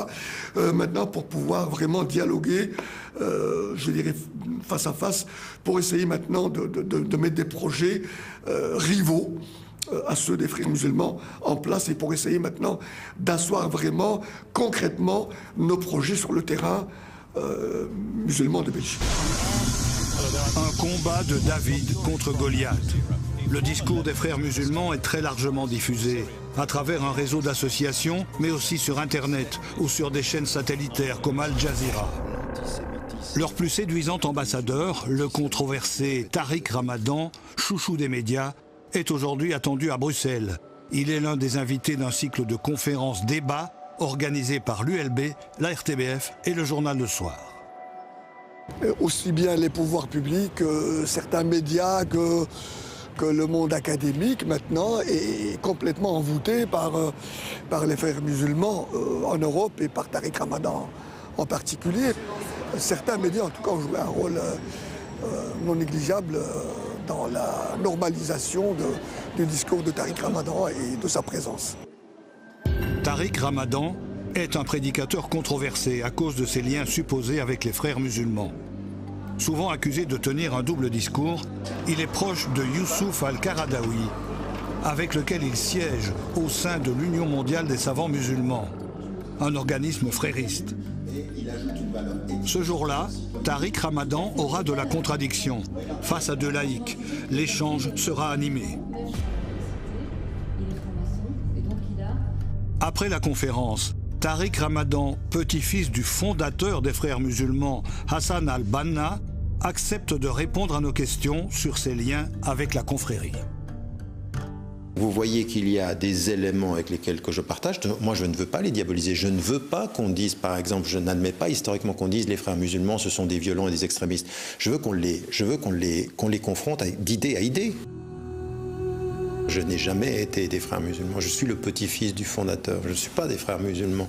Maintenant, pour pouvoir vraiment dialoguer, je dirais, face à face, pour essayer maintenant de mettre des projets rivaux à ceux des frères musulmans en place et pour essayer maintenant d'asseoir vraiment, concrètement, nos projets sur le terrain musulman de Belgique. Un combat de David contre Goliath. Le discours des frères musulmans est très largement diffusé à travers un réseau d'associations, mais aussi sur Internet ou sur des chaînes satellitaires comme Al Jazeera. Leur plus séduisant ambassadeur, le controversé Tariq Ramadan, chouchou des médias, est aujourd'hui attendu à Bruxelles. Il est l'un des invités d'un cycle de conférences débats organisé par l'ULB, la RTBF et le journal Le Soir. Aussi bien les pouvoirs publics, certains médias que le monde académique maintenant est complètement envoûté par les frères musulmans en Europe et par Tariq Ramadan en particulier. Certains médias en tout cas ont joué un rôle non négligeable dans la normalisation du discours de Tariq Ramadan et de sa présence. Tariq Ramadan est un prédicateur controversé à cause de ses liens supposés avec les frères musulmans. Souvent accusé de tenir un double discours, il est proche de Youssouf Al-Qaradawi, avec lequel il siège au sein de l'Union mondiale des savants musulmans, un organisme frériste. Ce jour-là, Tariq Ramadan aura de la contradiction. Face à deux laïcs, l'échange sera animé. Après la conférence, Tariq Ramadan, petit-fils du fondateur des frères musulmans, Hassan al-Banna, accepte de répondre à nos questions sur ses liens avec la confrérie. Vous voyez qu'il y a des éléments avec lesquels que je partage. Moi, je ne veux pas les diaboliser. Je ne veux pas qu'on dise, par exemple, je n'admets pas historiquement qu'on dise les frères musulmans, ce sont des violents et des extrémistes. Je veux qu'on les confronte d'idée à idée. Je n'ai jamais été des frères musulmans. Je suis le petit-fils du fondateur. Je ne suis pas des frères musulmans.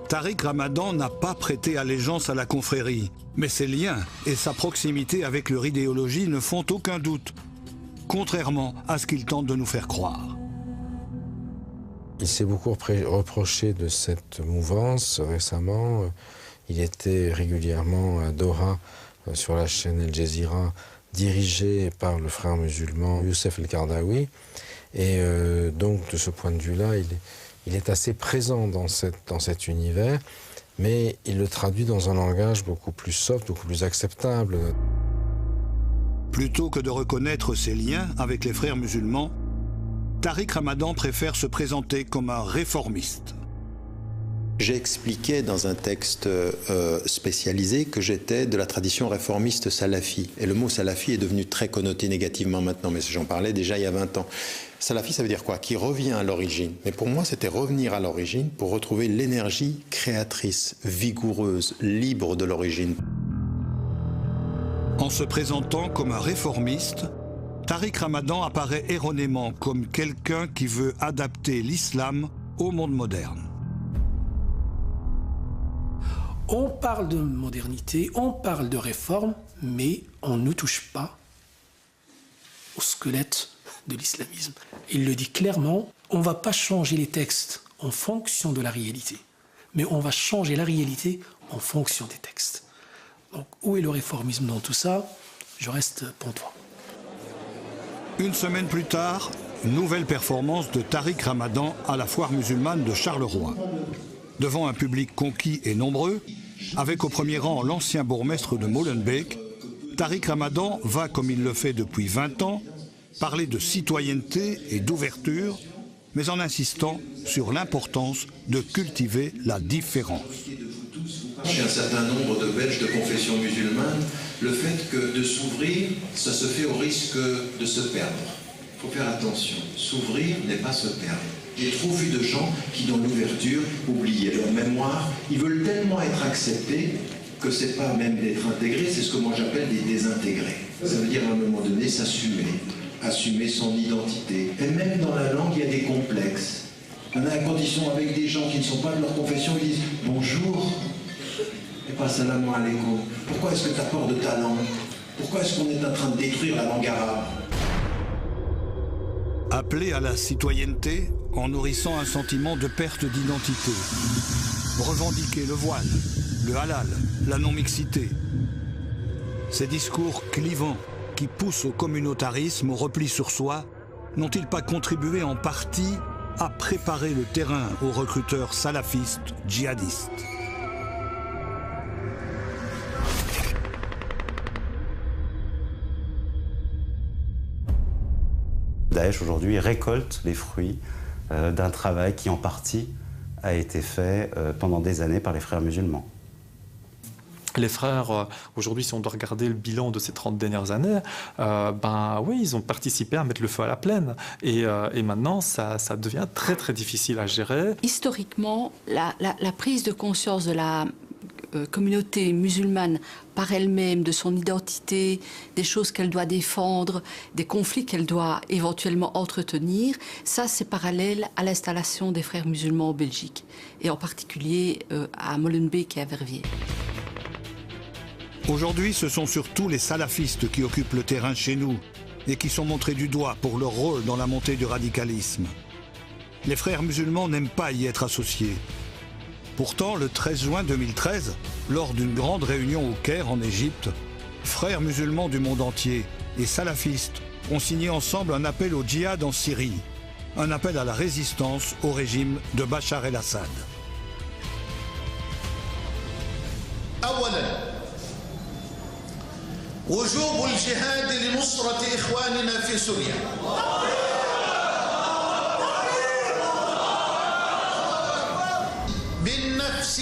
Tariq Ramadan n'a pas prêté allégeance à la confrérie, mais ses liens et sa proximité avec leur idéologie ne font aucun doute, contrairement à ce qu'il tente de nous faire croire. Il s'est beaucoup reproché de cette mouvance récemment. Il était régulièrement à Doha, sur la chaîne Al Jazeera, dirigé par le frère musulman Youssef Al-Qaradawi. Et donc, de ce point de vue-là, il est assez présent dans cet univers, mais il le traduit dans un langage beaucoup plus soft, beaucoup plus acceptable. Plutôt que de reconnaître ses liens avec les frères musulmans, Tariq Ramadan préfère se présenter comme un réformiste. J'ai expliqué dans un texte spécialisé que j'étais de la tradition réformiste salafi. Et le mot salafi est devenu très connoté négativement maintenant, mais j'en parlais déjà il y a 20 ans. Salafi, ça veut dire quoi? Qui revient à l'origine. Mais pour moi, c'était revenir à l'origine pour retrouver l'énergie créatrice, vigoureuse, libre de l'origine. En se présentant comme un réformiste, Tariq Ramadan apparaît erronément comme quelqu'un qui veut adapter l'islam au monde moderne. On parle de modernité, on parle de réforme, mais on ne touche pas au squelette de l'islamisme. Il le dit clairement, on ne va pas changer les textes en fonction de la réalité, mais on va changer la réalité en fonction des textes. Donc, où est le réformisme dans tout ça? Je reste pantois. Une semaine plus tard, nouvelle performance de Tariq Ramadan à la foire musulmane de Charleroi. Devant un public conquis et nombreux, avec au premier rang l'ancien bourgmestre de Molenbeek, Tariq Ramadan va, comme il le fait depuis 20 ans, parler de citoyenneté et d'ouverture, mais en insistant sur l'importance de cultiver la différence. Chez un certain nombre de Belges de confession musulmane, le fait que de s'ouvrir, ça se fait au risque de se perdre. Il faut faire attention. S'ouvrir n'est pas se perdre. J'ai trop vu de gens qui, dans l'ouverture, oubliaient leur mémoire. Ils veulent tellement être acceptés que c'est pas même d'être intégrés, c'est ce que moi j'appelle des désintégrés. Ça veut dire à un moment donné s'assumer, assumer son identité. Et même dans la langue, il y a des complexes. On a une condition avec des gens qui ne sont pas de leur confession, ils disent bonjour et pas salam alaikum. Pourquoi est-ce que tu as peur de ta langue? Pourquoi est-ce qu'on est en train de détruire la langue arabe? Appeler à la citoyenneté en nourrissant un sentiment de perte d'identité. Revendiquer le voile, le halal, la non-mixité. Ces discours clivants qui poussent au communautarisme, au repli sur soi, n'ont-ils pas contribué en partie à préparer le terrain aux recruteurs salafistes djihadistes? Daesh aujourd'hui récolte les fruits d'un travail qui en partie a été fait pendant des années par les frères musulmans. Les frères, aujourd'hui, si on doit regarder le bilan de ces 30 dernières années, ben oui, ils ont participé à mettre le feu à la plaine. Et maintenant, ça devient très, très difficile à gérer. Historiquement, la prise de conscience de la communauté musulmane par elle-même, de son identité, des choses qu'elle doit défendre, des conflits qu'elle doit éventuellement entretenir, ça c'est parallèle à l'installation des frères musulmans en Belgique, et en particulier à Molenbeek et à Verviers. Aujourd'hui, ce sont surtout les salafistes qui occupent le terrain chez nous et qui sont montrés du doigt pour leur rôle dans la montée du radicalisme. Les frères musulmans n'aiment pas y être associés. Pourtant, le 13 juin 2013, lors d'une grande réunion au Caire, en Égypte, frères musulmans du monde entier et salafistes ont signé ensemble un appel au djihad en Syrie, un appel à la résistance au régime de Bachar el-Assad. وجوب الجهاد لنصرة إخواننا في سوريا. بالنفس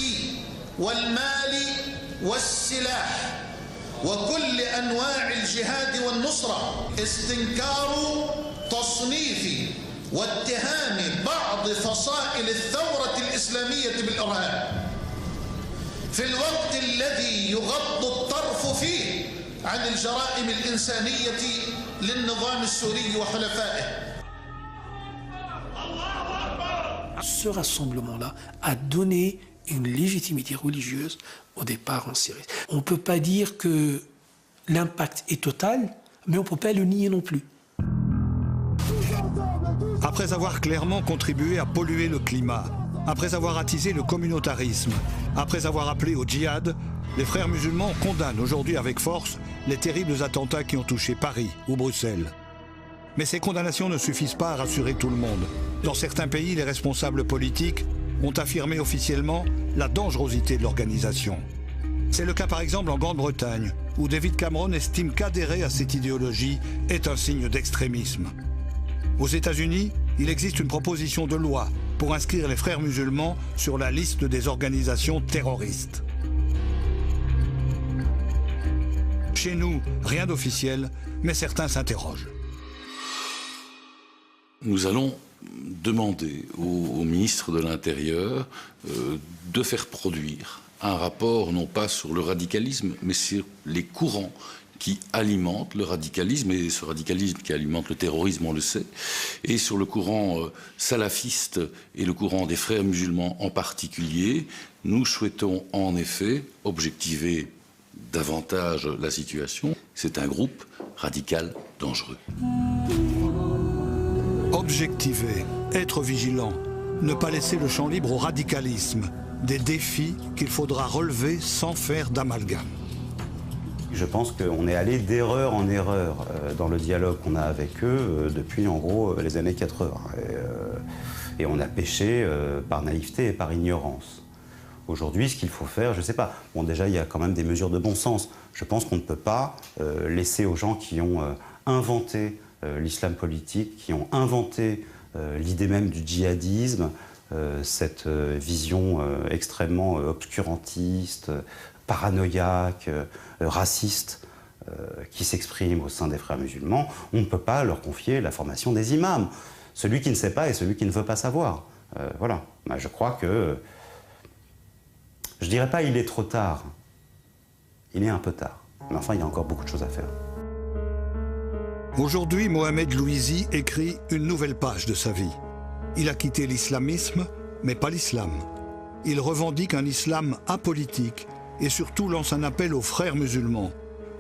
والمال والسلاح وكل أنواع الجهاد والنصرة. استنكار تصنيف واتهام بعض فصائل الثورة الإسلامية بالإرهاب في الوقت الذي يغض الطرف فيه عن الجرائم الإنسانية للنظام السوري وحلفائه. Ce rassemblement-là a donné une légitimité religieuse au départ en Syrie. On ne peut pas dire que l'impact est total, mais on ne peut pas le nier non plus. Après avoir clairement contribué à polluer le climat, après avoir attisé le communautarisme, après avoir appelé au djihad, les frères musulmans condamnent aujourd'hui avec force les terribles attentats qui ont touché Paris ou Bruxelles. Mais ces condamnations ne suffisent pas à rassurer tout le monde. Dans certains pays, les responsables politiques ont affirmé officiellement la dangerosité de l'organisation. C'est le cas par exemple en Grande-Bretagne, où David Cameron estime qu'adhérer à cette idéologie est un signe d'extrémisme. Aux États-Unis, il existe une proposition de loi pour inscrire les frères musulmans sur la liste des organisations terroristes. Chez nous, rien d'officiel, mais certains s'interrogent. Nous allons demander au ministre de l'Intérieur de faire produire un rapport non pas sur le radicalisme, mais sur les courants qui alimentent le radicalisme, et ce radicalisme qui alimente le terrorisme, on le sait, et sur le courant salafiste et le courant des frères musulmans en particulier. Nous souhaitons en effet objectiver davantage la situation. C'est un groupe radical dangereux. Objectiver, être vigilant, ne pas laisser le champ libre au radicalisme, des défis qu'il faudra relever sans faire d'amalgame. Je pense qu'on est allé d'erreur en erreur dans le dialogue qu'on a avec eux depuis en gros les années 80. Et on a péché par naïveté et par ignorance. Aujourd'hui, ce qu'il faut faire, je ne sais pas. Bon, déjà, il y a quand même des mesures de bon sens. Je pense qu'on ne peut pas laisser aux gens qui ont inventé l'islam politique, qui ont inventé l'idée même du djihadisme, cette vision extrêmement obscurantiste, paranoïaque, raciste, qui s'exprime au sein des frères musulmans, on ne peut pas leur confier la formation des imams. Celui qui ne sait pas et celui qui ne veut pas savoir. Voilà. Je crois que... Je ne dirais pas il est trop tard. Il est un peu tard. Mais enfin, il y a encore beaucoup de choses à faire. Aujourd'hui, Mohamed Louisi écrit une nouvelle page de sa vie. Il a quitté l'islamisme, mais pas l'islam. Il revendique un islam apolitique et surtout lance un appel aux frères musulmans.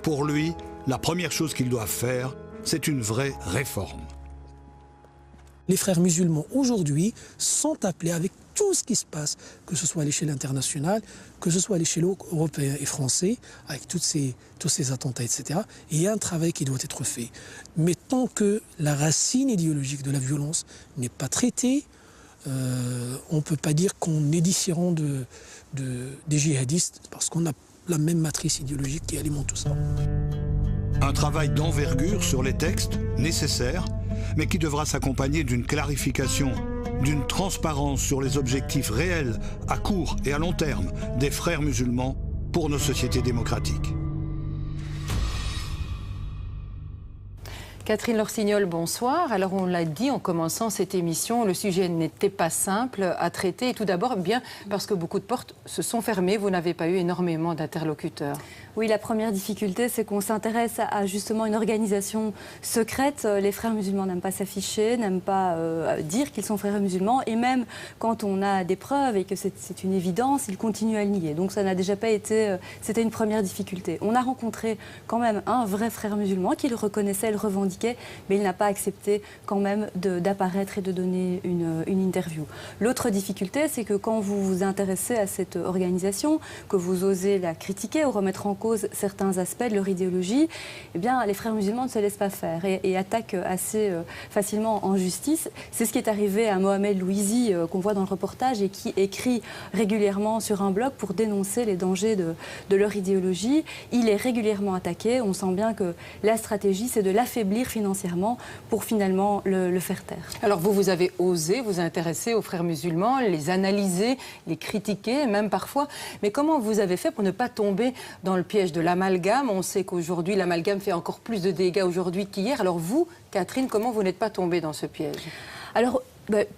Pour lui, la première chose qu'ils doivent faire, c'est une vraie réforme. Les frères musulmans aujourd'hui sont appelés, avec tout ce qui se passe, que ce soit à l'échelle internationale, que ce soit à l'échelle européenne et française, avec tous ces attentats, etc. Il y a un travail qui doit être fait. Mais tant que la racine idéologique de la violence n'est pas traitée, on ne peut pas dire qu'on est différent des djihadistes, parce qu'on a la même matrice idéologique qui alimente tout ça. Un travail d'envergure sur les textes, nécessaire, mais qui devra s'accompagner d'une clarification, d'une transparence sur les objectifs réels, à court et à long terme, des frères musulmans pour nos sociétés démocratiques. Catherine Lorsignol, bonsoir. Alors on l'a dit en commençant cette émission, le sujet n'était pas simple à traiter. Et tout d'abord, bien parce que beaucoup de portes se sont fermées, vous n'avez pas eu énormément d'interlocuteurs. Oui, la première difficulté, c'est qu'on s'intéresse à justement une organisation secrète. Les frères musulmans n'aiment pas s'afficher, n'aiment pas dire qu'ils sont frères musulmans. Et même quand on a des preuves et que c'est une évidence, ils continuent à le nier. Donc ça n'a déjà pas été... C'était une première difficulté. On a rencontré quand même un vrai frère musulman qui le reconnaissait, le revendiquait, mais il n'a pas accepté quand même d'apparaître et de donner une interview. L'autre difficulté, c'est que quand vous vous intéressez à cette organisation, que vous osez la critiquer ou remettre en cause certains aspects de leur idéologie, eh bien, les frères musulmans ne se laissent pas faire et attaquent assez facilement en justice. C'est ce qui est arrivé à Mohamed Louisi, qu'on voit dans le reportage, et qui écrit régulièrement sur un blog pour dénoncer les dangers de leur idéologie. Il est régulièrement attaqué. On sent bien que la stratégie, c'est de l'affaiblir financièrement pour finalement le faire taire. Alors vous avez osé vous intéresser aux frères musulmans, les analyser, les critiquer, même parfois. Mais comment vous avez fait pour ne pas tomber dans le piège de l'amalgame? On sait qu'aujourd'hui, l'amalgame fait encore plus de dégâts aujourd'hui qu'hier. Alors vous, Catherine, comment vous n'êtes pas tombée dans ce piège? Alors,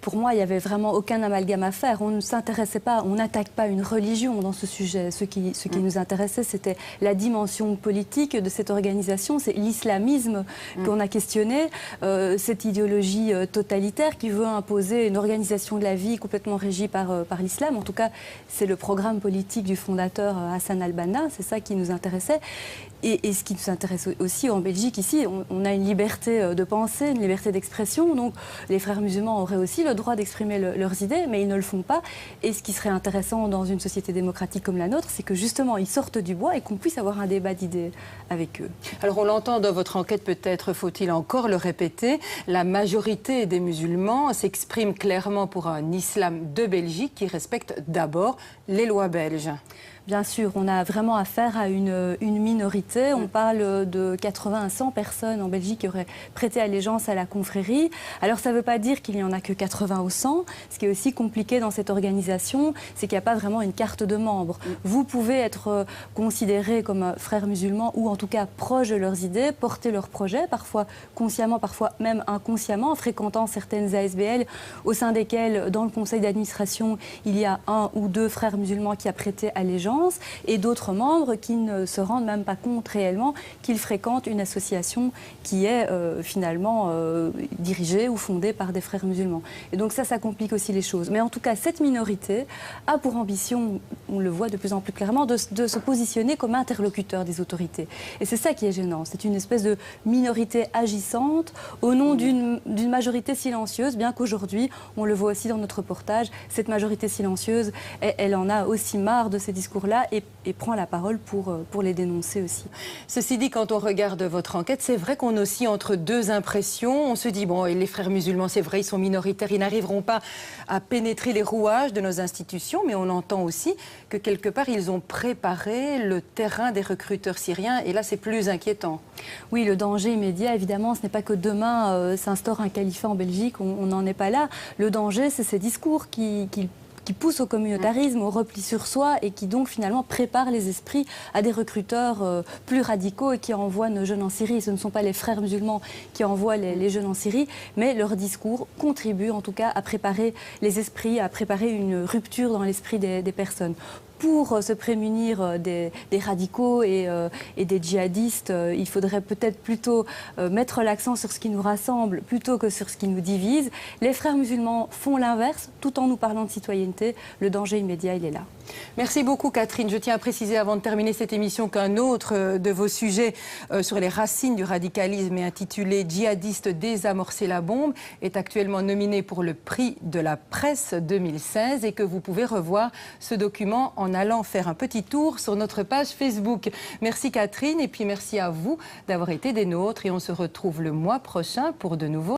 pour moi, il n'y avait vraiment aucun amalgame à faire. On ne s'intéressait pas, on n'attaque pas une religion dans ce sujet. Ce qui nous intéressait, c'était la dimension politique de cette organisation. C'est l'islamisme qu'on a questionné, cette idéologie totalitaire qui veut imposer une organisation de la vie complètement régie par l'islam. En tout cas, c'est le programme politique du fondateur Hassan al-Banna. C'est ça qui nous intéressait. Et ce qui nous intéresse aussi en Belgique, ici, on a une liberté de pensée, une liberté d'expression. Donc les frères musulmans auraient aussi le droit d'exprimer leurs idées, mais ils ne le font pas. Et ce qui serait intéressant dans une société démocratique comme la nôtre, c'est que justement, ils sortent du bois et qu'on puisse avoir un débat d'idées avec eux. Alors on l'entend dans votre enquête, peut-être faut-il encore le répéter, la majorité des musulmans s'exprime clairement pour un islam de Belgique qui respecte d'abord les lois belges. Bien sûr, on a vraiment affaire à une minorité. On parle de 80 à 100 personnes en Belgique qui auraient prêté allégeance à la confrérie. Alors ça ne veut pas dire qu'il n'y en a que 80 ou 100. Ce qui est aussi compliqué dans cette organisation, c'est qu'il n'y a pas vraiment une carte de membres. Vous pouvez être considéré comme frère musulman ou en tout cas proche de leurs idées, porter leurs projets, parfois consciemment, parfois même inconsciemment, en fréquentant certaines ASBL au sein desquelles, dans le conseil d'administration, il y a 1 ou 2 frères musulmans qui a prêté allégeance, et d'autres membres qui ne se rendent même pas compte réellement qu'ils fréquentent une association qui est finalement dirigée ou fondée par des frères musulmans. Et donc ça complique aussi les choses. Mais en tout cas, cette minorité a pour ambition, on le voit de plus en plus clairement, de se positionner comme interlocuteur des autorités. Et c'est ça qui est gênant. C'est une espèce de minorité agissante au nom d'une majorité silencieuse, bien qu'aujourd'hui, on le voit aussi dans notre reportage, cette majorité silencieuse, elle en a aussi marre de ces discours discours-là et prend la parole pour les dénoncer aussi. Ceci dit, quand on regarde votre enquête, c'est vrai qu'on oscille entre deux impressions. On se dit, bon, les frères musulmans, c'est vrai, ils sont minoritaires, ils n'arriveront pas à pénétrer les rouages de nos institutions, mais on entend aussi que quelque part, ils ont préparé le terrain des recruteurs syriens, et là, c'est plus inquiétant. Oui, le danger immédiat, évidemment, ce n'est pas que demain s'instaure un califat en Belgique, on n'en est pas là. Le danger, c'est ces discours qui poussent au communautarisme, au repli sur soi et qui donc finalement préparent les esprits à des recruteurs plus radicaux et qui envoient nos jeunes en Syrie. Ce ne sont pas les frères musulmans qui envoient les jeunes en Syrie, mais leur discours contribue en tout cas à préparer les esprits, à préparer une rupture dans l'esprit des personnes. Pour se prémunir des radicaux et des djihadistes, il faudrait peut-être plutôt mettre l'accent sur ce qui nous rassemble plutôt que sur ce qui nous divise. Les frères musulmans font l'inverse, tout en nous parlant de citoyenneté. Le danger immédiat, il est là. Merci beaucoup, Catherine. Je tiens à préciser, avant de terminer cette émission, qu'un autre de vos sujets sur les racines du radicalisme est intitulé « Djihadistes désamorcer la bombe » est actuellement nominé pour le prix de la presse 2016 et que vous pouvez revoir ce document en allant faire un petit tour sur notre page Facebook. Merci, Catherine, et puis merci à vous d'avoir été des nôtres et on se retrouve le mois prochain pour de nouveaux